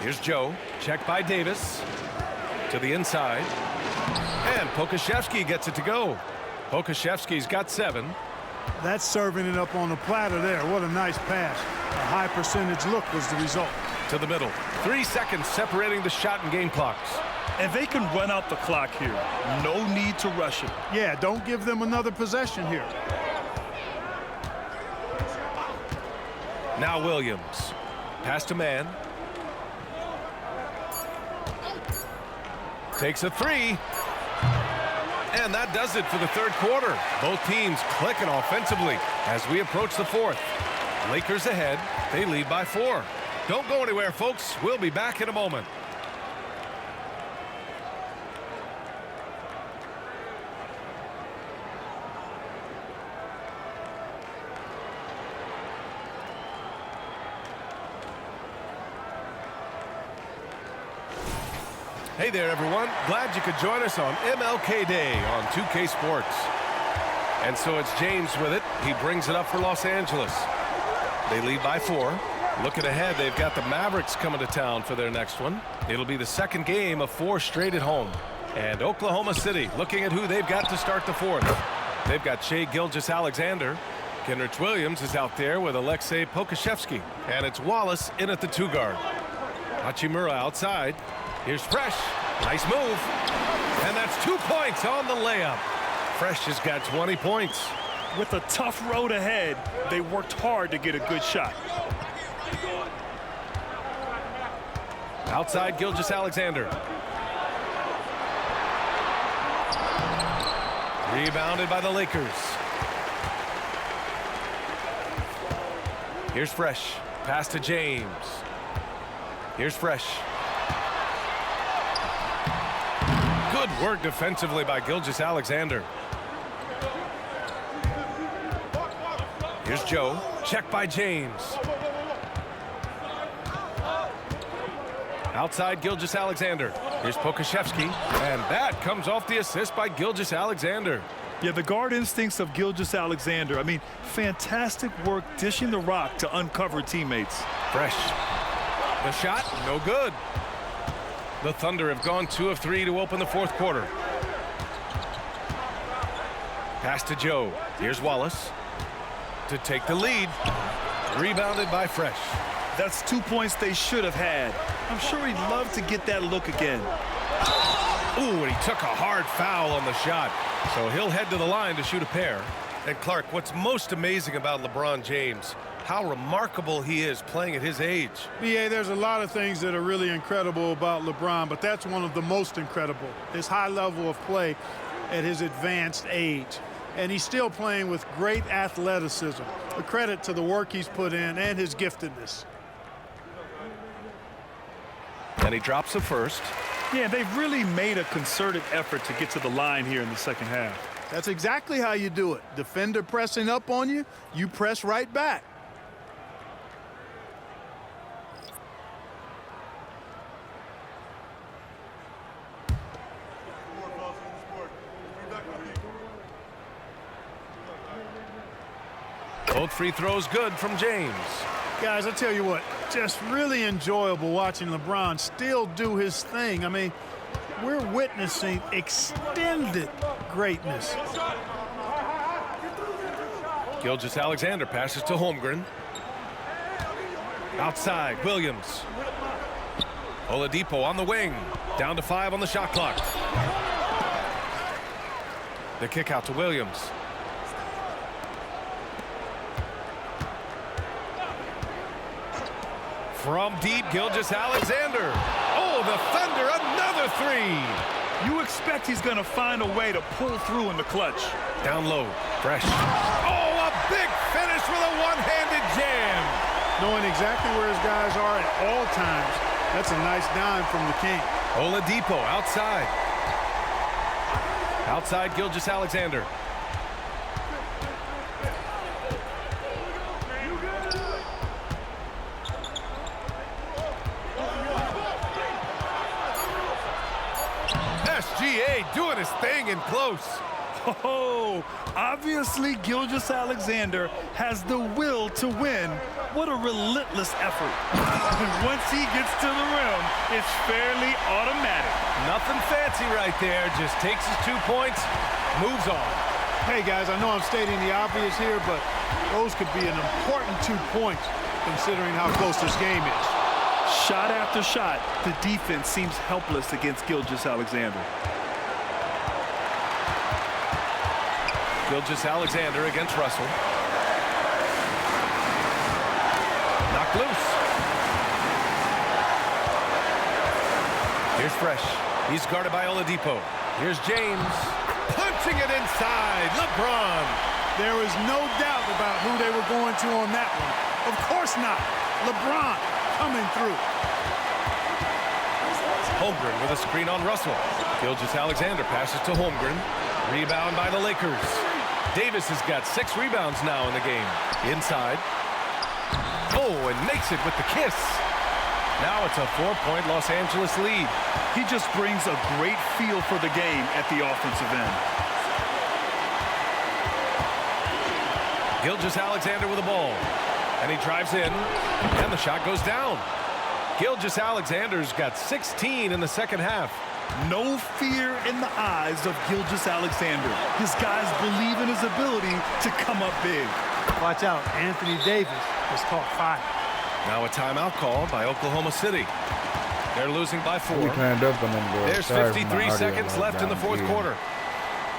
Here's Joe. Checked by Davis. To the inside. And Pokashevsky gets it to go. Pokashevsky's got 7. That's serving it up on the platter there. What a nice pass. A high percentage look was the result. To the middle. 3 seconds separating the shot and game clocks. And they can run out the clock here. No need to rush it. Yeah, don't give them another possession here. Now Williams. Pass to man. Takes a 3. And that does it for the third quarter. Both teams clicking offensively as we approach the fourth. Lakers ahead. They lead by 4. Don't go anywhere, folks. We'll be back in a moment. Hey there, everyone. Glad you could join us on MLK Day on 2K Sports. And so it's James with it. He brings it up for Los Angeles. They lead by 4. Looking ahead, they've got the Mavericks coming to town for their next one. It'll be the second game of 4 straight at home. And Oklahoma City looking at who they've got to start the fourth. They've got Shai Gilgeous-Alexander. Kenrich Williams is out there with Alexei Pokashevsky. And it's Wallace in at the 2 guard. Hachimura outside. Here's Fresh. Nice move. And that's 2 points on the layup. Fresh has got 20 points. With a tough road ahead, they worked hard to get a good shot. Outside Gilgeous-Alexander. Rebounded by the Lakers. Here's Fresh. Pass to James. Here's Fresh. Good work defensively by Gilgeous-Alexander. Here's Joe. Checked by James. Outside Gilgeous-Alexander. Here's Pokashevsky. And that comes off the assist by Gilgeous-Alexander. Yeah, the guard instincts of Gilgeous-Alexander. I mean, fantastic work dishing the rock to uncover teammates. Fresh. The shot, no good. The Thunder have gone 2 of 3 to open the fourth quarter. Pass to Joe. Here's Wallace to take the lead. Rebounded by Fresh. That's 2 points they should have had. I'm sure he'd love to get that look again. Ooh, and he took a hard foul on the shot. So he'll head to the line to shoot a pair. And Clark, what's most amazing about LeBron James, how remarkable he is playing at his age. BA, there's a lot of things that are really incredible about LeBron, but that's one of the most incredible. His high level of play at his advanced age. And he's still playing with great athleticism. A credit to the work he's put in and his giftedness. And he drops the first. Yeah, they've really made a concerted effort to get to the line here in the second half. That's exactly how you do it. Defender pressing up on you, you press right back. Both free throws good from James. Guys, I tell you what, just really enjoyable watching LeBron still do his thing. I mean, we're witnessing extended greatness. Gilgeous-Alexander passes to Holmgren. Outside, Williams. Oladipo on the wing. Down to 5 on the shot clock. The kick out to Williams. From deep, Gilgeous-Alexander. Oh, the Thunder, another 3. You expect he's going to find a way to pull through in the clutch. Down low, Fresh. Oh, a big finish with a one-handed jam. Knowing exactly where his guys are at all times. That's a nice dime from the King. Oladipo outside. Outside Gilgeous-Alexander. SGA doing his thing in close. Oh, obviously Gilgeous-Alexander has the will to win. What a relentless effort. Once he gets to the rim, it's fairly automatic. Nothing fancy right there. Just takes his 2 points, moves on. Hey, guys, I know I'm stating the obvious here, but those could be an important 2 points considering how close this game is. Shot after shot, the defense seems helpless against Gilgeous-Alexander. Gilgeous-Alexander against Russell. Knocked loose. Here's Fresh. He's guarded by Oladipo. Here's James. Punching it inside. LeBron. There is no doubt about who they were going to on that one. Of course not. LeBron coming through. Holmgren with a screen on Russell. Gilgeous-Alexander passes to Holmgren. Rebound by the Lakers. Davis has got 6 rebounds now in the game. Inside. Oh, and makes it with the kiss. Now it's a 4-point Los Angeles lead. He just brings a great feel for the game at the offensive end. Gilgeous-Alexander with the ball. And he drives in. And the shot goes down. Gilgeous-Alexander's got 16 in the second half. No fear in the eyes of Gilgeous-Alexander. His guys believe in his ability to come up big. Watch out, Anthony Davis was caught foul. Now a timeout call by Oklahoma City. They're losing by 4. There's 53 seconds left in the fourth quarter.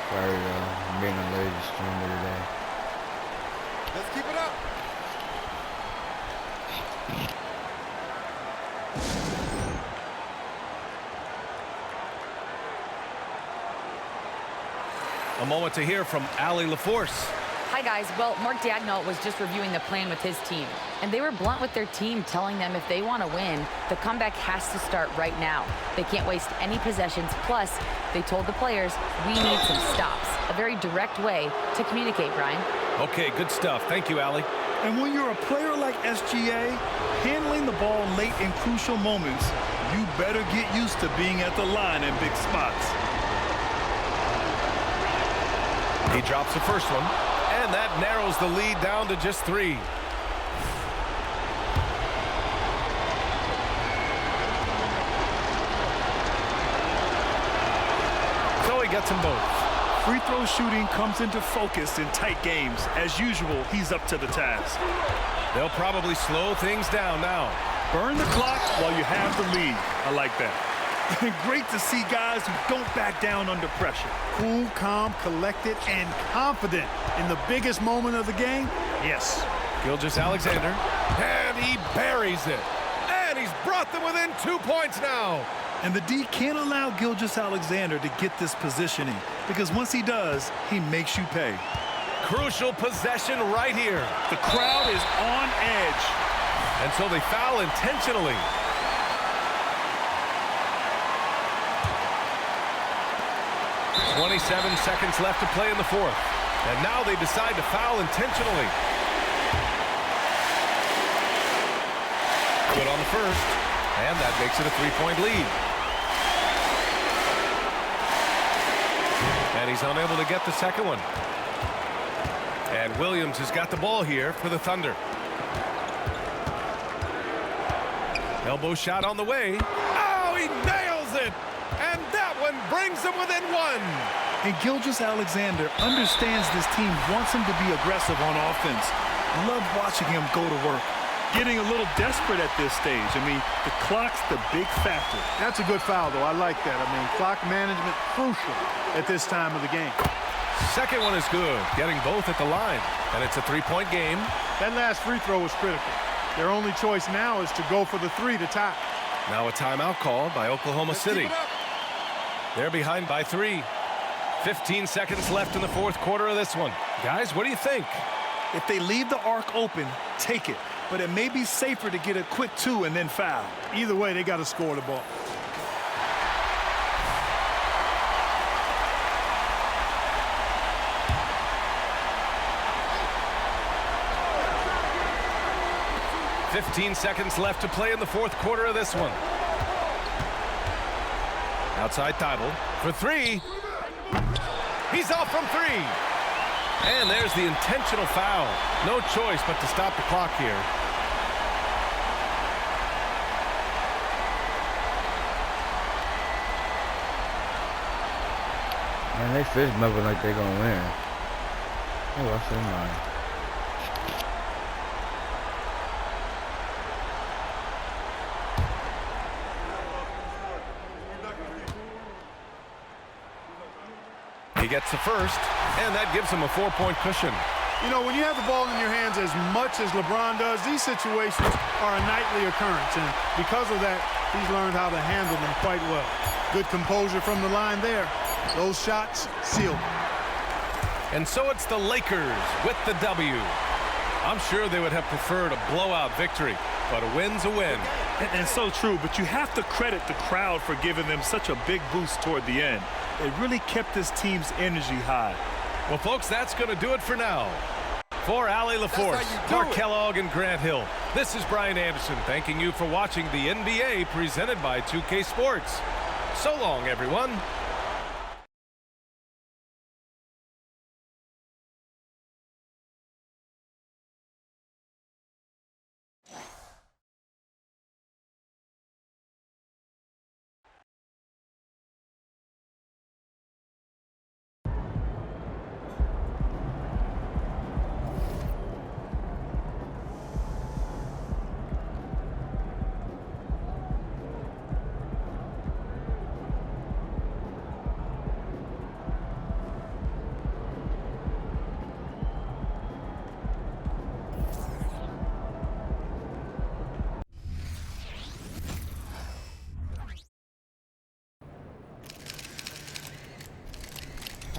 Sorry, I'm being a lazy streamer today. Let's keep it up. A moment to hear from Allie LaForce. Hi, guys. Well, Mark Dagnall was just reviewing the plan with his team. And they were blunt with their team, telling them if they want to win, the comeback has to start right now. They can't waste any possessions. Plus, they told the players, we need some stops. A very direct way to communicate, Brian. Okay, good stuff. Thank you, Allie. And when you're a player like SGA, handling the ball late in crucial moments, you better get used to being at the line in big spots. He drops the first one, and that narrows the lead down to just 3. So he gets them both. Free throw shooting comes into focus in tight games. As usual, he's up to the task. They'll probably slow things down now. Burn the clock while you have the lead. I like that. Great to see guys who don't back down under pressure. Cool, calm, collected, and confident in the biggest moment of the game. Yes. Gilgeous-Alexander, and he buries it. And he's brought them within 2 points now. And the D can't allow Gilgeous-Alexander to get this positioning, because once he does, he makes you pay. Crucial possession right here. The crowd is on edge. And so they foul intentionally. 27 seconds left to play in the fourth. And now they decide to foul intentionally. Good on the first. And that makes it a 3-point lead. And he's unable to get the second one. And Williams has got the ball here for the Thunder. Elbow shot on the way. Oh, he nails it! And that brings them within one. And Gilgeous-Alexander understands this team wants him to be aggressive on offense. Love watching him go to work. Getting a little desperate at this stage. I mean, the clock's the big factor. That's a good foul, though. I like that. I mean, clock management crucial at this time of the game. Second one is good, getting both at the line. And it's a three-point game. That last free throw was critical. Their only choice now is to go for the three to tie. Now a timeout called by Oklahoma City. They're behind by 3. 15 seconds left in the fourth quarter of this one. Guys, what do you think? If they leave the arc open, take it. But it may be safer to get a quick 2 and then foul. Either way, they got to score the ball. .15 seconds left to play in the fourth quarter of this one. Outside Tybal for 3. He's off from 3. And there's the intentional foul. No choice but to stop the clock here. Man, they fist bumping like they gonna win. Oh, what's their mind? He gets the first, and that gives him a 4-point cushion. You know, when you have the ball in your hands as much as LeBron does, these situations are a nightly occurrence, and because of that, he's learned how to handle them quite well. Good composure from the line there. Those shots sealed. And so it's the Lakers with the W. I'm sure they would have preferred a blowout victory, but a win's a win. And so true, but you have to credit the crowd for giving them such a big boost toward the end. It really kept this team's energy high. Well, folks, that's going to do it for now. For Allie LaForce, Clark Kellogg, and Grant Hill, this is Brian Anderson thanking you for watching the NBA presented by 2K Sports. So long, everyone.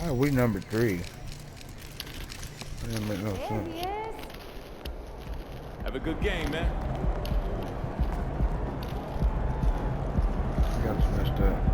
How are we number 3? That didn't make no sense. Have a good game, man. I got us messed up.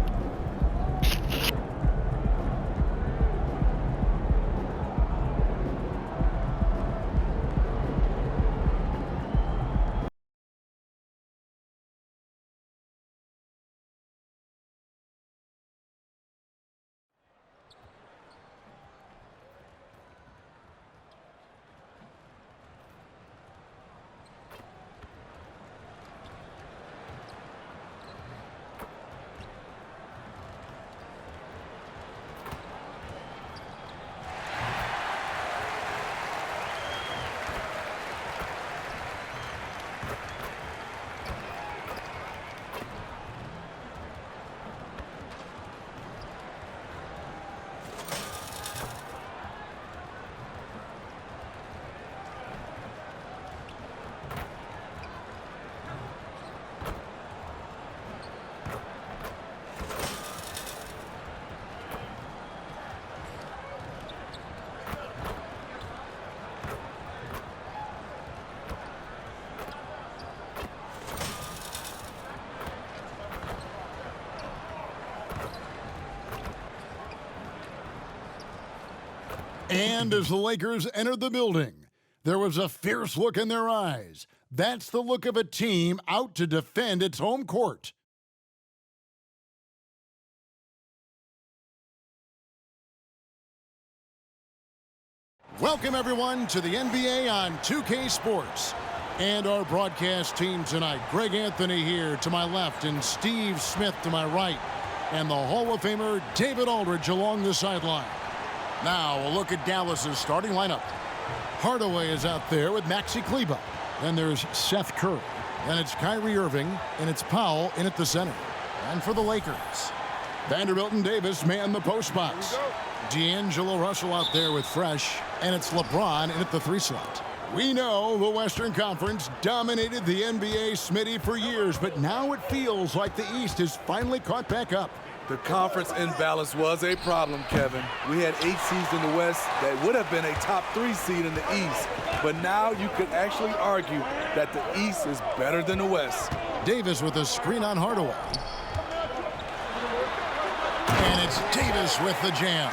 And as the Lakers entered the building, there was a fierce look in their eyes. That's the look of a team out to defend its home court. Welcome, everyone, to the NBA on 2K Sports. And our broadcast team tonight, Greg Anthony here to my left and Steve Smith to my right. and the Hall of Famer David Aldridge along the sideline. Now a look at Dallas's starting lineup. Hardaway is out there with Maxi Kleber. Then there's Seth Curry. Then it's Kyrie Irving, and it's Powell in at the center. And for the Lakers, Vanderbilt and Davis man the post box. D'Angelo Russell out there with Fresh, and it's LeBron in at the 3 slot. We know the Western Conference dominated the NBA, Smitty, for years, but now it feels like the East has finally caught back up. The conference imbalance was a problem, Kevin. We had 8 seeds in the West that would have been a top 3 seed in the East. But now you could actually argue that the East is better than the West. Davis with a screen on Hardaway. And it's Davis with the jam.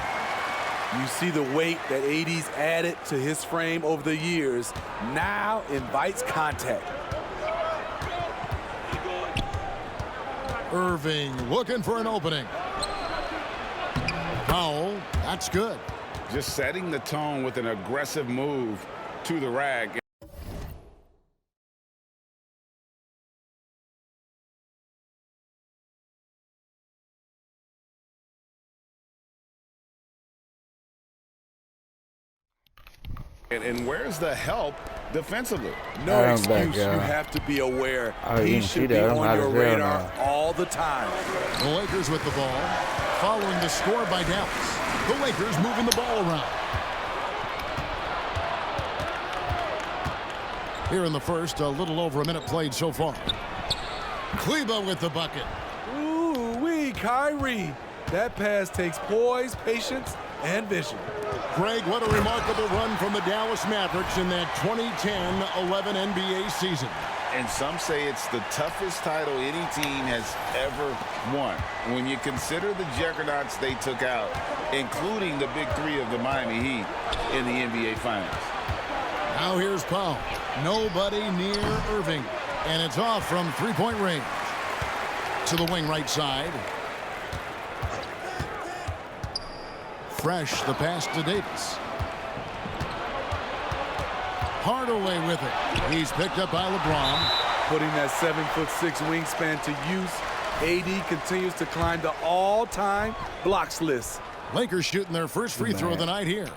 You see the weight that AD's added to his frame over the years now invites contact. Irving looking for an opening. Powell, that's good. Just setting the tone with an aggressive move to the rag. And where's the help defensively? No excuse. You have to be aware. He should be on your radar all the time. The Lakers with the ball, following the score by Dallas. The Lakers moving the ball around. Here in the first, a little over a minute played so far. Kleber with the bucket. Ooh-wee, Kyrie. That pass takes poise, patience, and vision. Greg, what a remarkable run from the Dallas Mavericks in that 2010-11 NBA season. And some say it's the toughest title any team has ever won. When you consider the juggernauts they took out, including the big 3 of the Miami Heat in the NBA Finals. Now here's Powell. Nobody near Irving. And it's off from three-point range. To the wing right side. Fresh, the pass to Davis. Hardaway with it. He's picked up by LeBron. Putting that 7'6" wingspan to use, AD continues to climb the all-time blocks list. Lakers shooting their first free throw of the night here.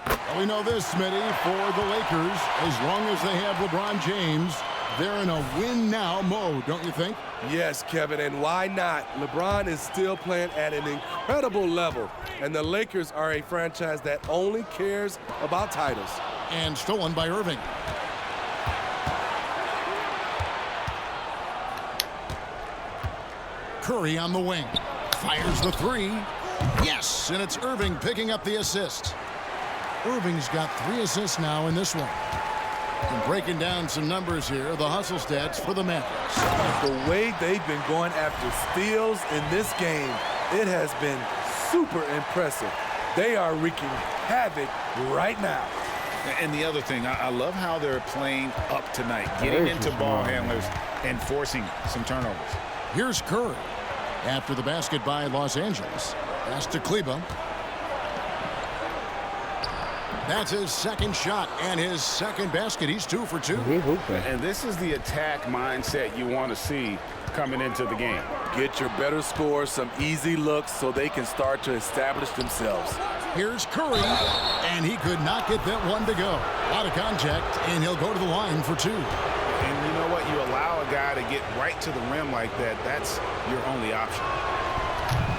Well, we know this, Smitty, for the Lakers, as long as they have LeBron James, they're in a win-now mode, don't you think? Yes, Kevin, and why not? LeBron is still playing at an incredible level, and the Lakers are a franchise that only cares about titles. And stolen by Irving. Curry on the wing. Fires the 3. Yes, and it's Irving picking up the assist. Irving's got 3 assists now in this one. And breaking down some numbers here, the hustle stats for the Mavericks. The way they've been going after steals in this game, it has been super impressive. They are wreaking havoc right now. And the other thing, I love how they're playing up tonight, getting into ball handlers and forcing some turnovers. Here's Curry after the basket by Los Angeles. Pass to Kleber. That's his second shot and his second basket. He's 2 for 2. And this is the attack mindset you want to see coming into the game. Get your better scores, some easy looks so they can start to establish themselves. Here's Curry, and he could not get that one to go. Out of contact, and he'll go to the line for 2. And you know what? You allow a guy to get right to the rim like that, that's your only option.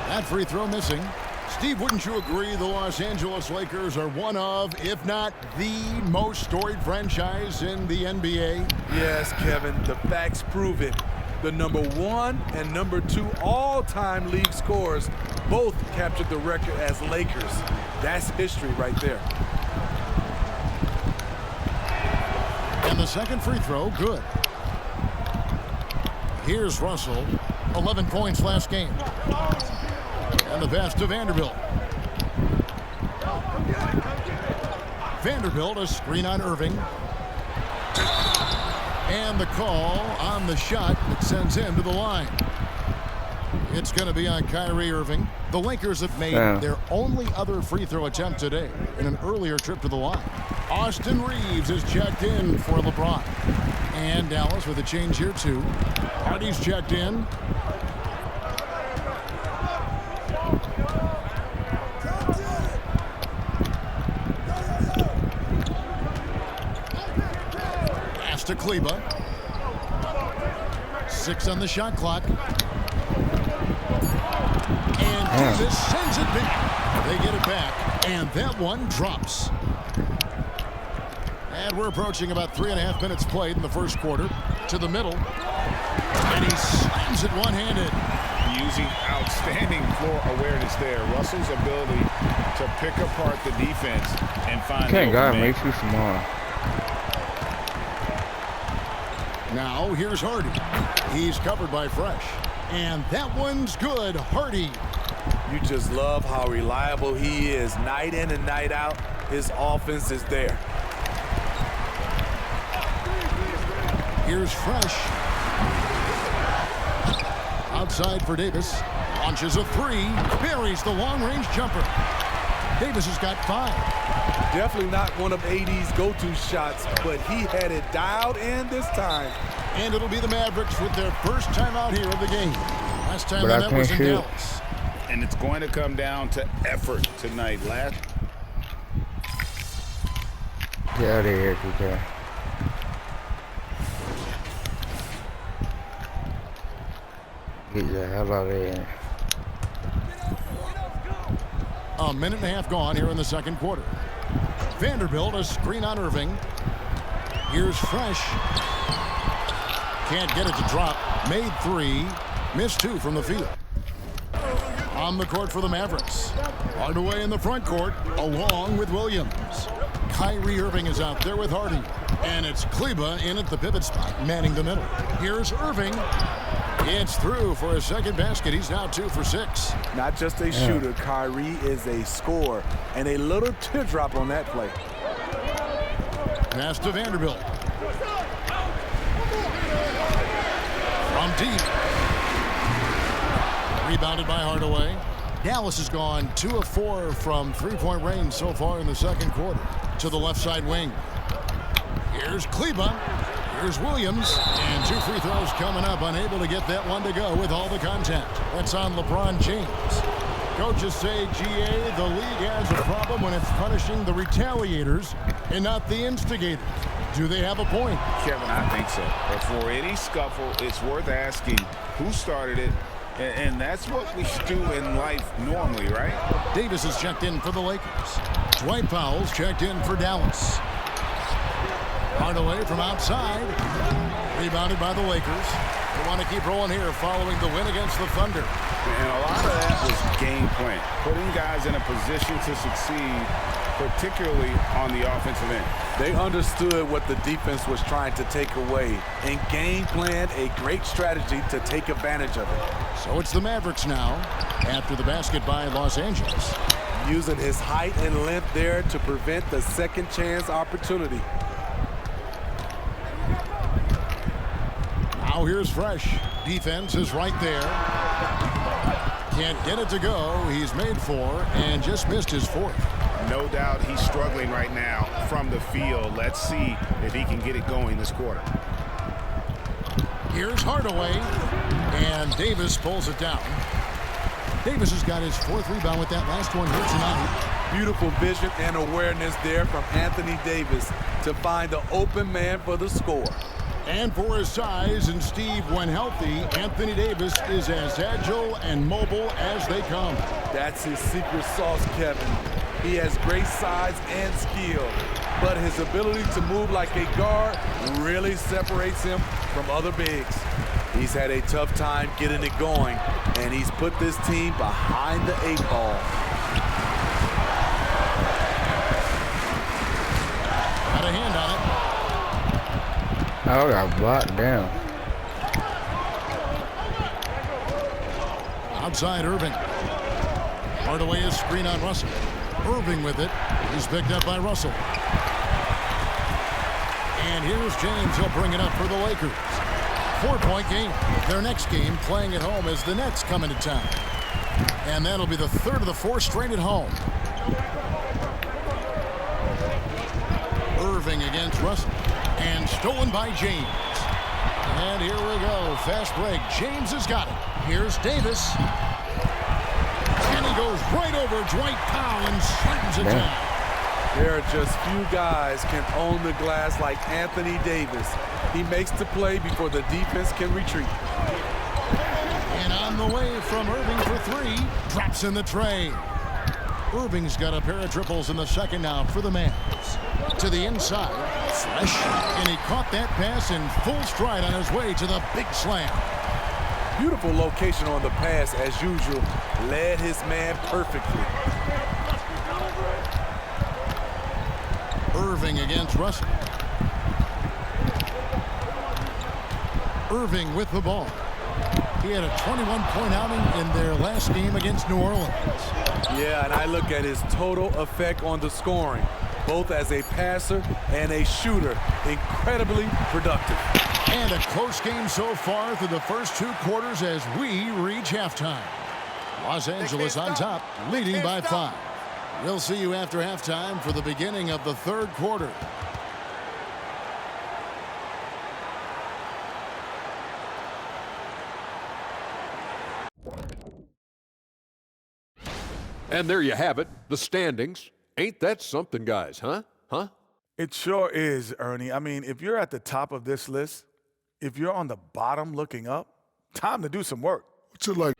That free throw missing. Steve, wouldn't you agree the Los Angeles Lakers are one of, if not the most storied franchise in the NBA? Yes, Kevin, the facts prove it. The #1 and #2 all-time league scorers both captured the record as Lakers. That's history right there. And the second free throw, good. Here's Russell, 11 points last game. And the pass to Vanderbilt. Vanderbilt, a screen on Irving. And the call on the shot that sends him to the line. It's going to be on Kyrie Irving. The Lakers have made their only other free throw attempt today in an earlier trip to the line. Austin Reeves is checked in for LeBron. And Dallas with a change here too. Hardy's checked in. to Kleba. 6 on the shot clock. And Davis sends it back. They get it back, and that one drops. And we're approaching about 3.5 minutes played in the first quarter. To the middle. And he slams it one-handed. Using outstanding floor awareness there. Russell's ability to pick apart the defense and find Can't guard makes you small. Now here's Hardy. He's covered by Fresh. And that one's good. Hardy. You just love how reliable he is. Night in and night out, his offense is there. Here's Fresh. Outside for Davis. Launches a 3. Buries the long-range jumper. Davis has got 5. Definitely not one of AD's go-to shots, but he had it dialed in this time. And it'll be the Mavericks with their first time out here of the game. Last time that was in Dallas. And it's going to come down to effort tonight. Get out of here, TK. Get the hell out of here. A minute and a half gone here in the second quarter. Vanderbilt, a screen on Irving. Here's Fresh. Can't get it to drop. Made 3. Missed 2 from the field. On the court for the Mavericks. Hardaway in the front court, along with Williams. Kyrie Irving is out there with Hardy. And it's Kleba in at the pivot spot, manning the middle. Here's Irving. It's through for a second basket. He's now 2 for 6. Not just a shooter, Kyrie is a scorer. And a little teardrop on that play. Pass to Vanderbilt. From deep. Rebounded by Hardaway. Dallas has gone 2 of 4 from three-point range so far in the second quarter. To the left side wing. Here's Kleba. Here's Williams. And 2 free throws coming up. Unable to get that one to go with all the contact. That's on LeBron James. Coaches say, GA, the league has a problem when it's punishing the retaliators and not the instigators. Do they have a point? Kevin, I think so. Before any scuffle, it's worth asking who started it. And that's what we should do in life normally, right? Davis is checked in for the Lakers. Dwight Powell's checked in for Dallas. Hardaway from outside. Rebounded by the Lakers. They want to keep rolling here following the win against the Thunder. And a lot of that was game plan. Putting guys in a position to succeed, particularly on the offensive end. They understood what the defense was trying to take away and game planned a great strategy to take advantage of it. So it's the Mavericks now after the basket by Los Angeles. Using his height and length there to prevent the second chance opportunity. Now here's Fresh. Defense is right there. Can't get it to go. He's made 4 and just missed his 4th. No doubt he's struggling right now from the field. Let's see if he can get it going this quarter. Here's Hardaway. And Davis pulls it down. Davis has got his 4th rebound with that last one here tonight. Beautiful vision and awareness there from Anthony Davis to find the open man for the score. And for his size, and Steve, when healthy, Anthony Davis is as agile and mobile as they come. That's his secret sauce, Kevin. He has great size and skill, but his ability to move like a guard really separates him from other bigs. He's had a tough time getting it going, and he's put this team behind the 8 ball. Got a hand on it. Oh, got blocked down. Outside Irving. Hardaway is screen on Russell. Irving with it. He's picked up by Russell. And here's James. He'll bring it up for the Lakers. 4-point game. Their next game playing at home as the Nets come into town. And that'll be the 3rd of the 4 straight at home. Irving against Russell. And stolen by James. And here we go. Fast break. James has got it. Here's Davis. And he goes right over Dwight Powell and slams it down. There are just few guys can own the glass like Anthony Davis. He makes the play before the defense can retreat. And on the way from Irving for three, drops in the tray. Irving's got a pair of triples in the second now for the Mavs. To the inside, Fresh, and he caught that pass in full stride on his way to the big slam. Beautiful location on the pass as usual. Led his man perfectly. Irving against Russell. Irving with the ball. He had a 21-point outing in their last game against New Orleans. Yeah, and I look at his total effect on the scoring, both as a passer and a shooter. Incredibly productive. And a close game so far through the first two quarters as we reach halftime. Los Angeles on top, leading by 5. We'll see you after halftime for the beginning of the third quarter. And there you have it, the standings. Ain't that something, guys, huh? It sure is, Ernie. I mean, if you're at the top of this list, if you're on the bottom looking up, time to do some work. What's it like?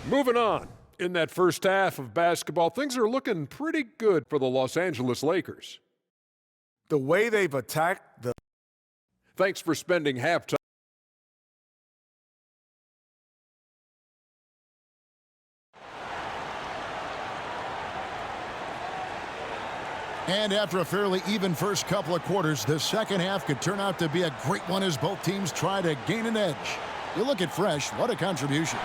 Moving on. In that first half of basketball, things are looking pretty good for the Los Angeles Lakers. The way they've attacked the... Thanks for spending halftime. And after a fairly even first couple of quarters, the second half could turn out to be a great one as both teams try to gain an edge. You look at Fresh, what a contribution.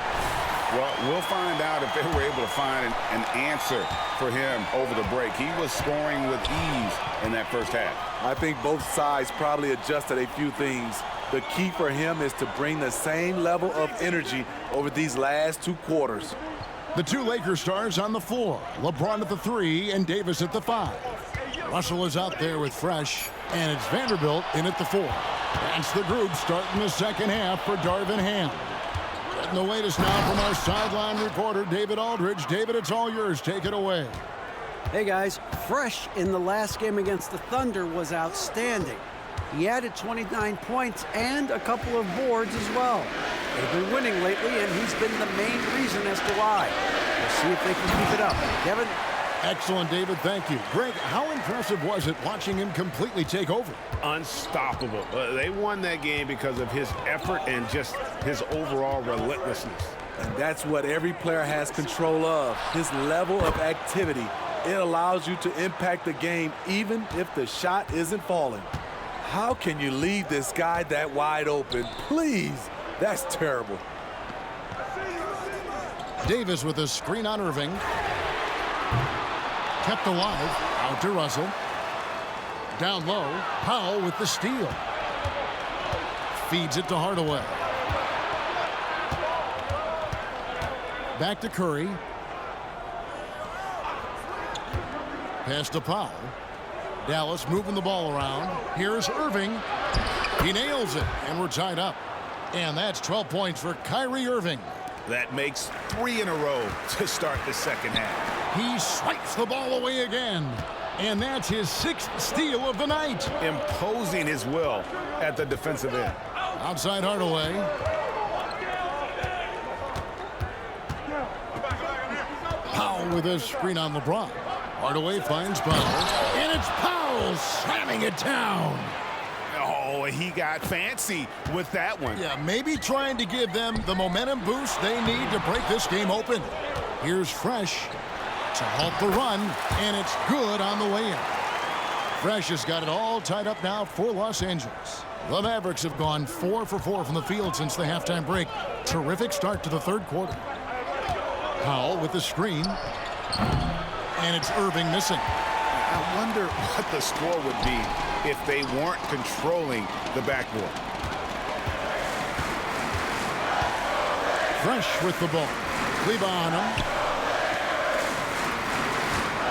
Well, we'll find out if they were able to find an answer for him over the break. He was scoring with ease in that first half. I think both sides probably adjusted a few things. The key for him is to bring the same level of energy over these last two quarters. The two Lakers stars on the floor. LeBron at the 3 and Davis at the 5. Russell is out there with Fresh, and it's Vanderbilt in at the 4. That's the group starting the second half for Darvin Ham. Getting the latest now from our sideline reporter, David Aldridge. David, it's all yours. Take it away. Hey, guys. Fresh in the last game against the Thunder was outstanding. He added 29 points and a couple of boards as well. They've been winning lately, and he's been the main reason as to why. We'll see if they can keep it up. Kevin? Excellent, David. Thank you. Greg, how impressive was it watching him completely take over? Unstoppable. They won that game because of his effort and just his overall relentlessness. And that's what every player has control of, his level of activity. It allows you to impact the game even if the shot isn't falling. How can you leave this guy that wide open? Please, that's terrible. Davis with a screen on Irving. Kept alive, out to Russell. Down low, Powell with the steal. Feeds it to Hardaway. Back to Curry. Pass to Powell. Dallas moving the ball around. Here's Irving. He nails it, and we're tied up. And that's 12 points for Kyrie Irving. That makes 3 in a row to start the second half. He swipes the ball away again. And that's his 6th steal of the night. Imposing his will at the defensive end. Outside Hardaway. Powell with a screen on LeBron. Hardaway finds Powell. And it's Powell slamming it down. Oh, he got fancy with that one. Yeah, maybe trying to give them the momentum boost they need to break this game open. Here's Fresh to halt the run, and it's good on the way in. Fresh has got it all tied up now for Los Angeles. The Mavericks have gone 4 for 4 from the field since the halftime break. Terrific start to the third quarter. Powell with the screen, and it's Irving missing. I wonder what the score would be if they weren't controlling the backboard. Fresh with the ball. Kleba on him.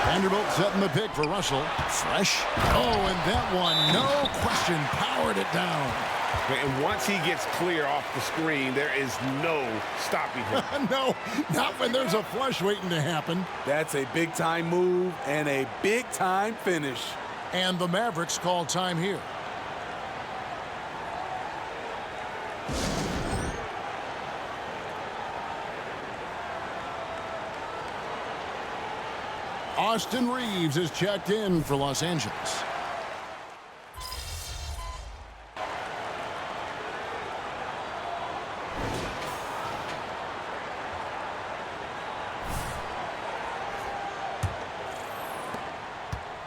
Vanderbilt setting the pick for Russell. Fresh. Oh, and that one, no question, powered it down. And once he gets clear off the screen, there is no stopping him. No, not when there's a flush waiting to happen. That's a big-time move and a big-time finish. And the Mavericks call time here. Austin Reeves is checked in for Los Angeles.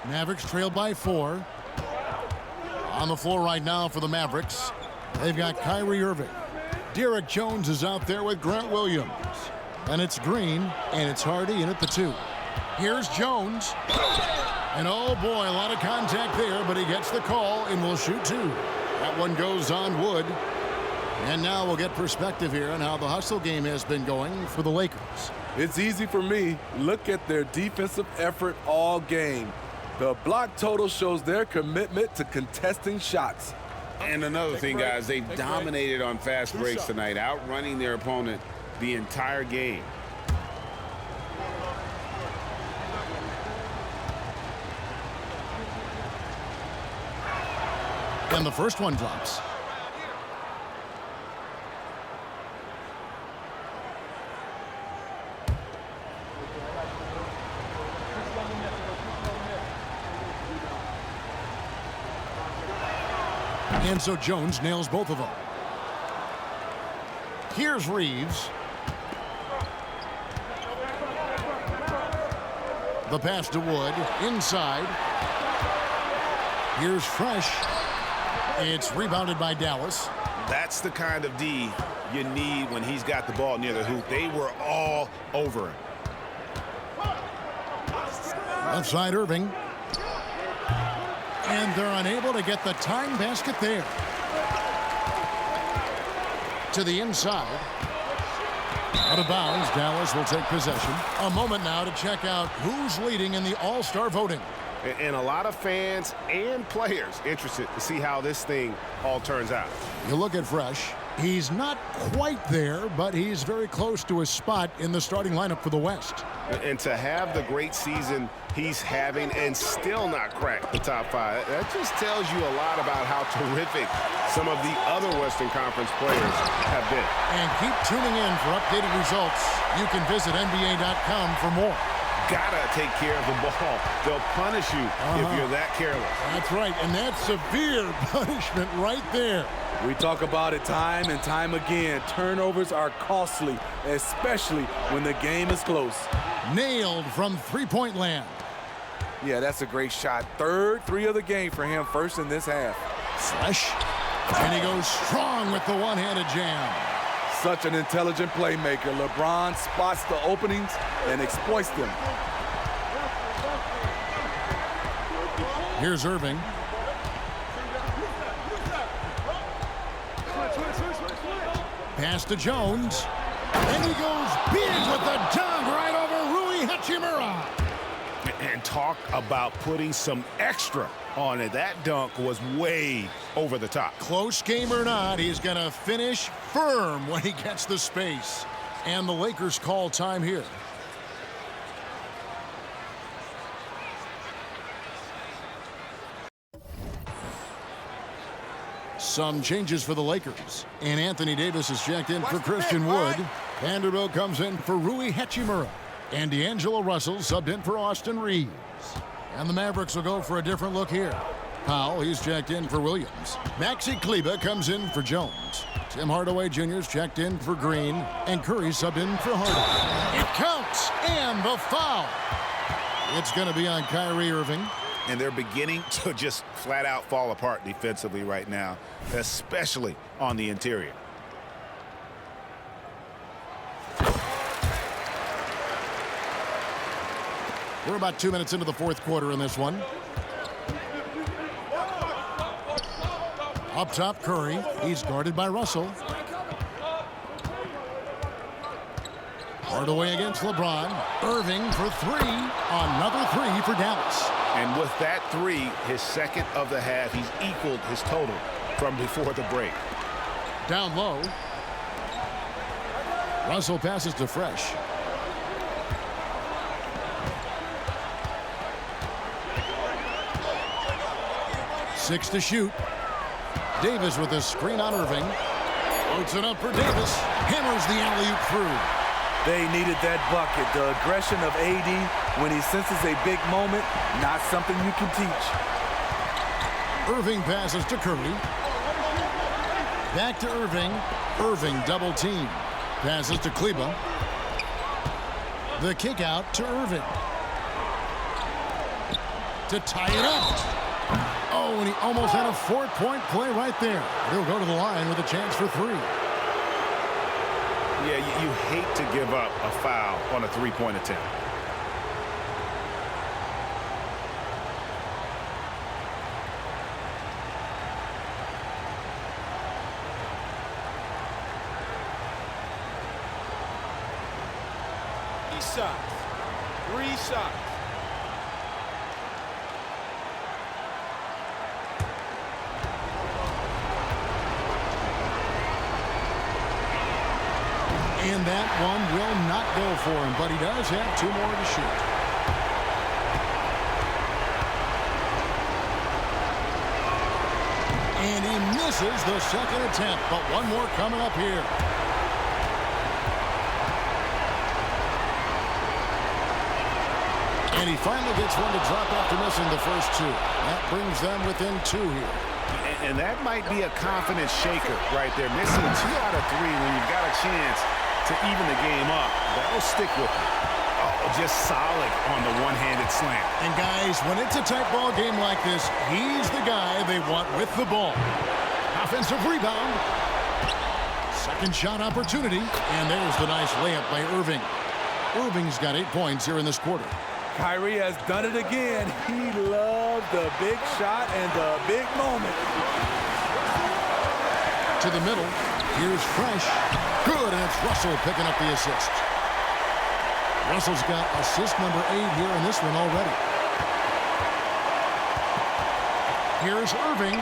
Mavericks trail by 4. On the floor right now for the Mavericks, they've got Kyrie Irving. Derek Jones is out there with Grant Williams. And it's Green, and it's Hardy in at the 2. Here's Jones. And oh boy, a lot of contact there, but he gets the call and will shoot 2. That one goes on wood. And now we'll get perspective here on how the hustle game has been going for the Lakers. It's easy for me. Look at their defensive effort all game. The block total shows their commitment to contesting shots. And another thing, guys, they've dominated on fast breaks tonight, outrunning their opponent the entire game. And the first one drops. And so Jones nails both of them. Here's Reeves. The pass to Wood. Inside. Here's Fresh. It's rebounded by Dallas. That's the kind of D you need when he's got the ball near the hoop. They were all over it. Left side Irving. And they're unable to get the tying basket there. To the inside. Out of bounds, Dallas will take possession. A moment now to check out who's leading in the All-Star voting. And a lot of fans and players interested to see how this thing all turns out. You look at Fresh. He's not quite there, but he's very close to his spot in the starting lineup for the West. And to have the great season he's having and still not crack the top 5, that just tells you a lot about how terrific some of the other Western Conference players have been. And keep tuning in for updated results. You can visit NBA.com for more. Gotta take care of the ball. They'll punish you if you're that careless. That's right, and that's severe punishment right there. We talk about it time and time again. Turnovers are costly, especially when the game is close. Nailed from three-point land. Yeah, that's a great shot. Third 3 of the game for him, first in this half. Fresh. And he goes strong with the one-handed jam. Such an intelligent playmaker. LeBron spots the openings and exploits them. Here's Irving. Pass to Jones. And he goes big with the dunk right over Rui Hachimura. And talk about putting some extra on it. That dunk was way over the top. Close game or not, he's going to finish firm when he gets the space. And the Lakers call time here. Some changes for the Lakers. And Anthony Davis is checked in for Christian Wood. Vanderbilt comes in for Rui Hachimura. And D'Angelo Russell subbed in for Austin Reeves. And the Mavericks will go for a different look here. Powell, he's checked in for Williams. Maxi Kleber comes in for Jones. Tim Hardaway Jr.'s checked in for Green. And Curry subbed in for Harden. It counts, and the foul. It's going to be on Kyrie Irving. And they're beginning to just flat out fall apart defensively right now, especially on the interior. We're about 2 minutes into the fourth quarter in this one. Up top, Curry. He's guarded by Russell. Hardaway against LeBron. Irving for 3. Another 3 for Dallas. And with that 3, his second of the half, he's equaled his total from before the break. Down low. Russell passes to Fresh. Six to shoot. Davis with a screen on Irving. Loads it up for Davis. Hammers the alley-oop through. They needed that bucket. The aggression of AD when he senses a big moment, not something you can teach. Irving passes to Curry. Back to Irving. Irving double team. Passes to Kleba. The kick out to Irving. To tie it up. Oh, and he almost had a 4-point play right there. He'll go to the line with a chance for 3. Yeah, you hate to give up a foul on a three-point attempt. Shots. 3 shots. And that one will not go for him, but he does have 2 more to shoot. And he misses the second attempt, but one more coming up here. And he finally gets one to drop after missing the first 2. That brings them within 2 here. And that might be a confidence shaker right there. Missing 2 out of 3 when you've got a chance to even the game up. That'll stick with him. Oh, just solid on the one-handed slam. And guys, when it's a tight ball game like this, he's the guy they want with the ball. Offensive rebound. Second shot opportunity. And there's the nice layup by Irving. Irving's got 8 points here in this quarter. Kyrie has done it again. He loved the big shot and the big moment. To the middle. Here's Fresh. Good, and it's Russell picking up the assist. Russell's got assist number 8 here in this one already. Here's Irving.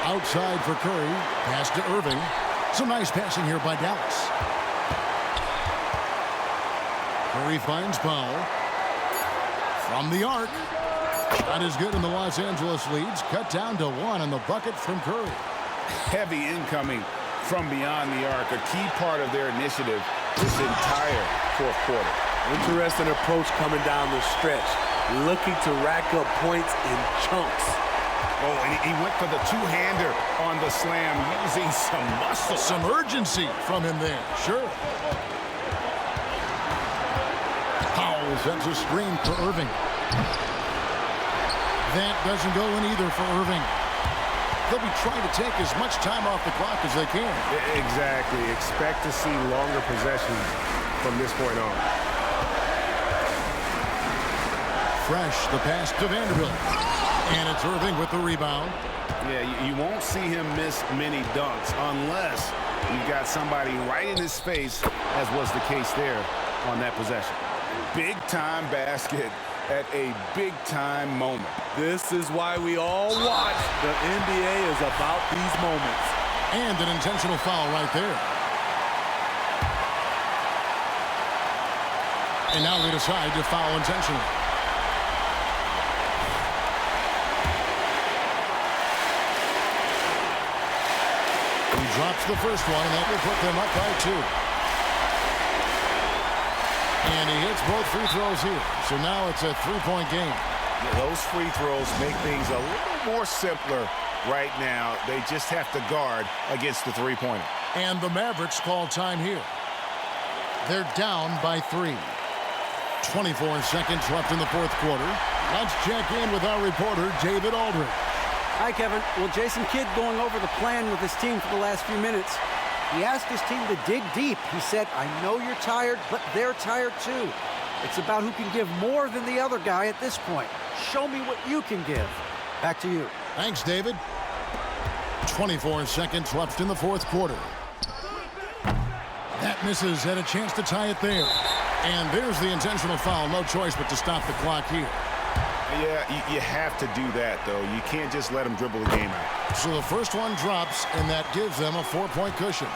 Outside for Curry. Pass to Irving. Some nice passing here by Dallas. Curry finds Powell. From the arc. Shot is good, and the Los Angeles leads. Cut down to 1 on the bucket from Curry. Heavy incoming from beyond the arc. A key part of their initiative this entire fourth quarter. Interesting approach coming down the stretch. Looking to rack up points in chunks. Oh, and he went for the two-hander on the slam, using some muscle. Some urgency from him there. Sure. Powell sends a screen for Irving. That doesn't go in either for Irving. They'll be trying to take as much time off the clock as they can. Exactly. Expect to see longer possessions from this point on. Fresh, the pass to Vanderbilt. And it's Irving with the rebound. Yeah, you won't see him miss many dunks unless you've got somebody right in his face, as was the case there on that possession. Big-time basket at a big-time moment. This is why we all watch. The NBA is about these moments. And an intentional foul right there. And now they decide to foul intentionally. He drops the first one, and that will put them up by 2. And he hits both free throws here. So now it's a 3-point game. Yeah, those free throws make things a little more simpler right now. They just have to guard against the three-pointer. And the Mavericks call time here. They're down by 3. 24 seconds left in the fourth quarter. Let's check in with our reporter, David Aldridge. Hi, Kevin. Well, Jason Kidd going over the plan with his team for the last few minutes. He asked his team to dig deep. He said, I know you're tired, but they're tired too. It's about who can give more than the other guy at this point. Show me what you can give. Back to you. Thanks, David. 24 seconds left in the fourth quarter. That misses, had a chance to tie it there. And there's the intentional foul. No choice but to stop the clock here. Yeah, you have to do that, though. You can't just let him dribble the game out. So the first one drops, and that gives them a 4-point cushion.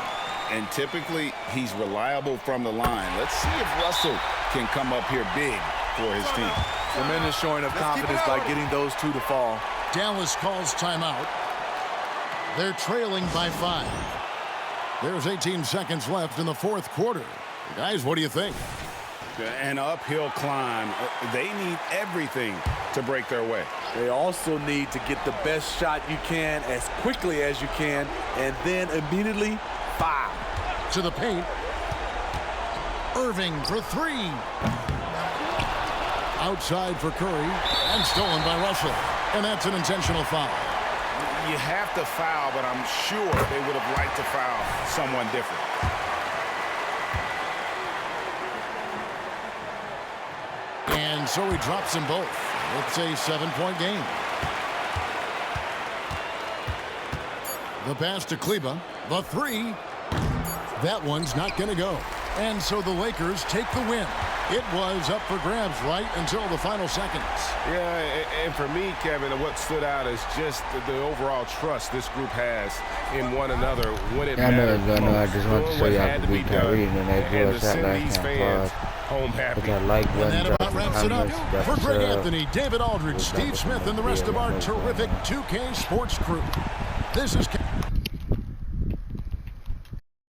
And typically, he's reliable from the line. Let's see if Russell can come up here big for his team. Tremendous showing of confidence by getting those two to fall. Dallas calls timeout. They're trailing by 5. There's 18 seconds left in the fourth quarter. Guys, what do you think? An uphill climb. They need everything to break their way. They also need to get the best shot you can as quickly as you can, and then immediately foul. To the paint. Irving for 3. Outside for Curry, and stolen by Russell. And that's an intentional foul. You have to foul, but I'm sure they would have liked to foul someone different. And so he drops them both. It's a 7-point game. The pass to Kleba. The 3. That one's not going to go. And so the Lakers take the win. It was up for grabs right until the final seconds. Yeah, and for me, Kevin, what stood out is just the overall trust this group has in one another when it matters most. I just want to show you how to beat Kyrie, and they do us that last time. Home happy. But that like button, and that about wraps it up. For Greg sub, Anthony, David Aldridge, Steve Smith, and the rest of our terrific 2K Sports crew. This is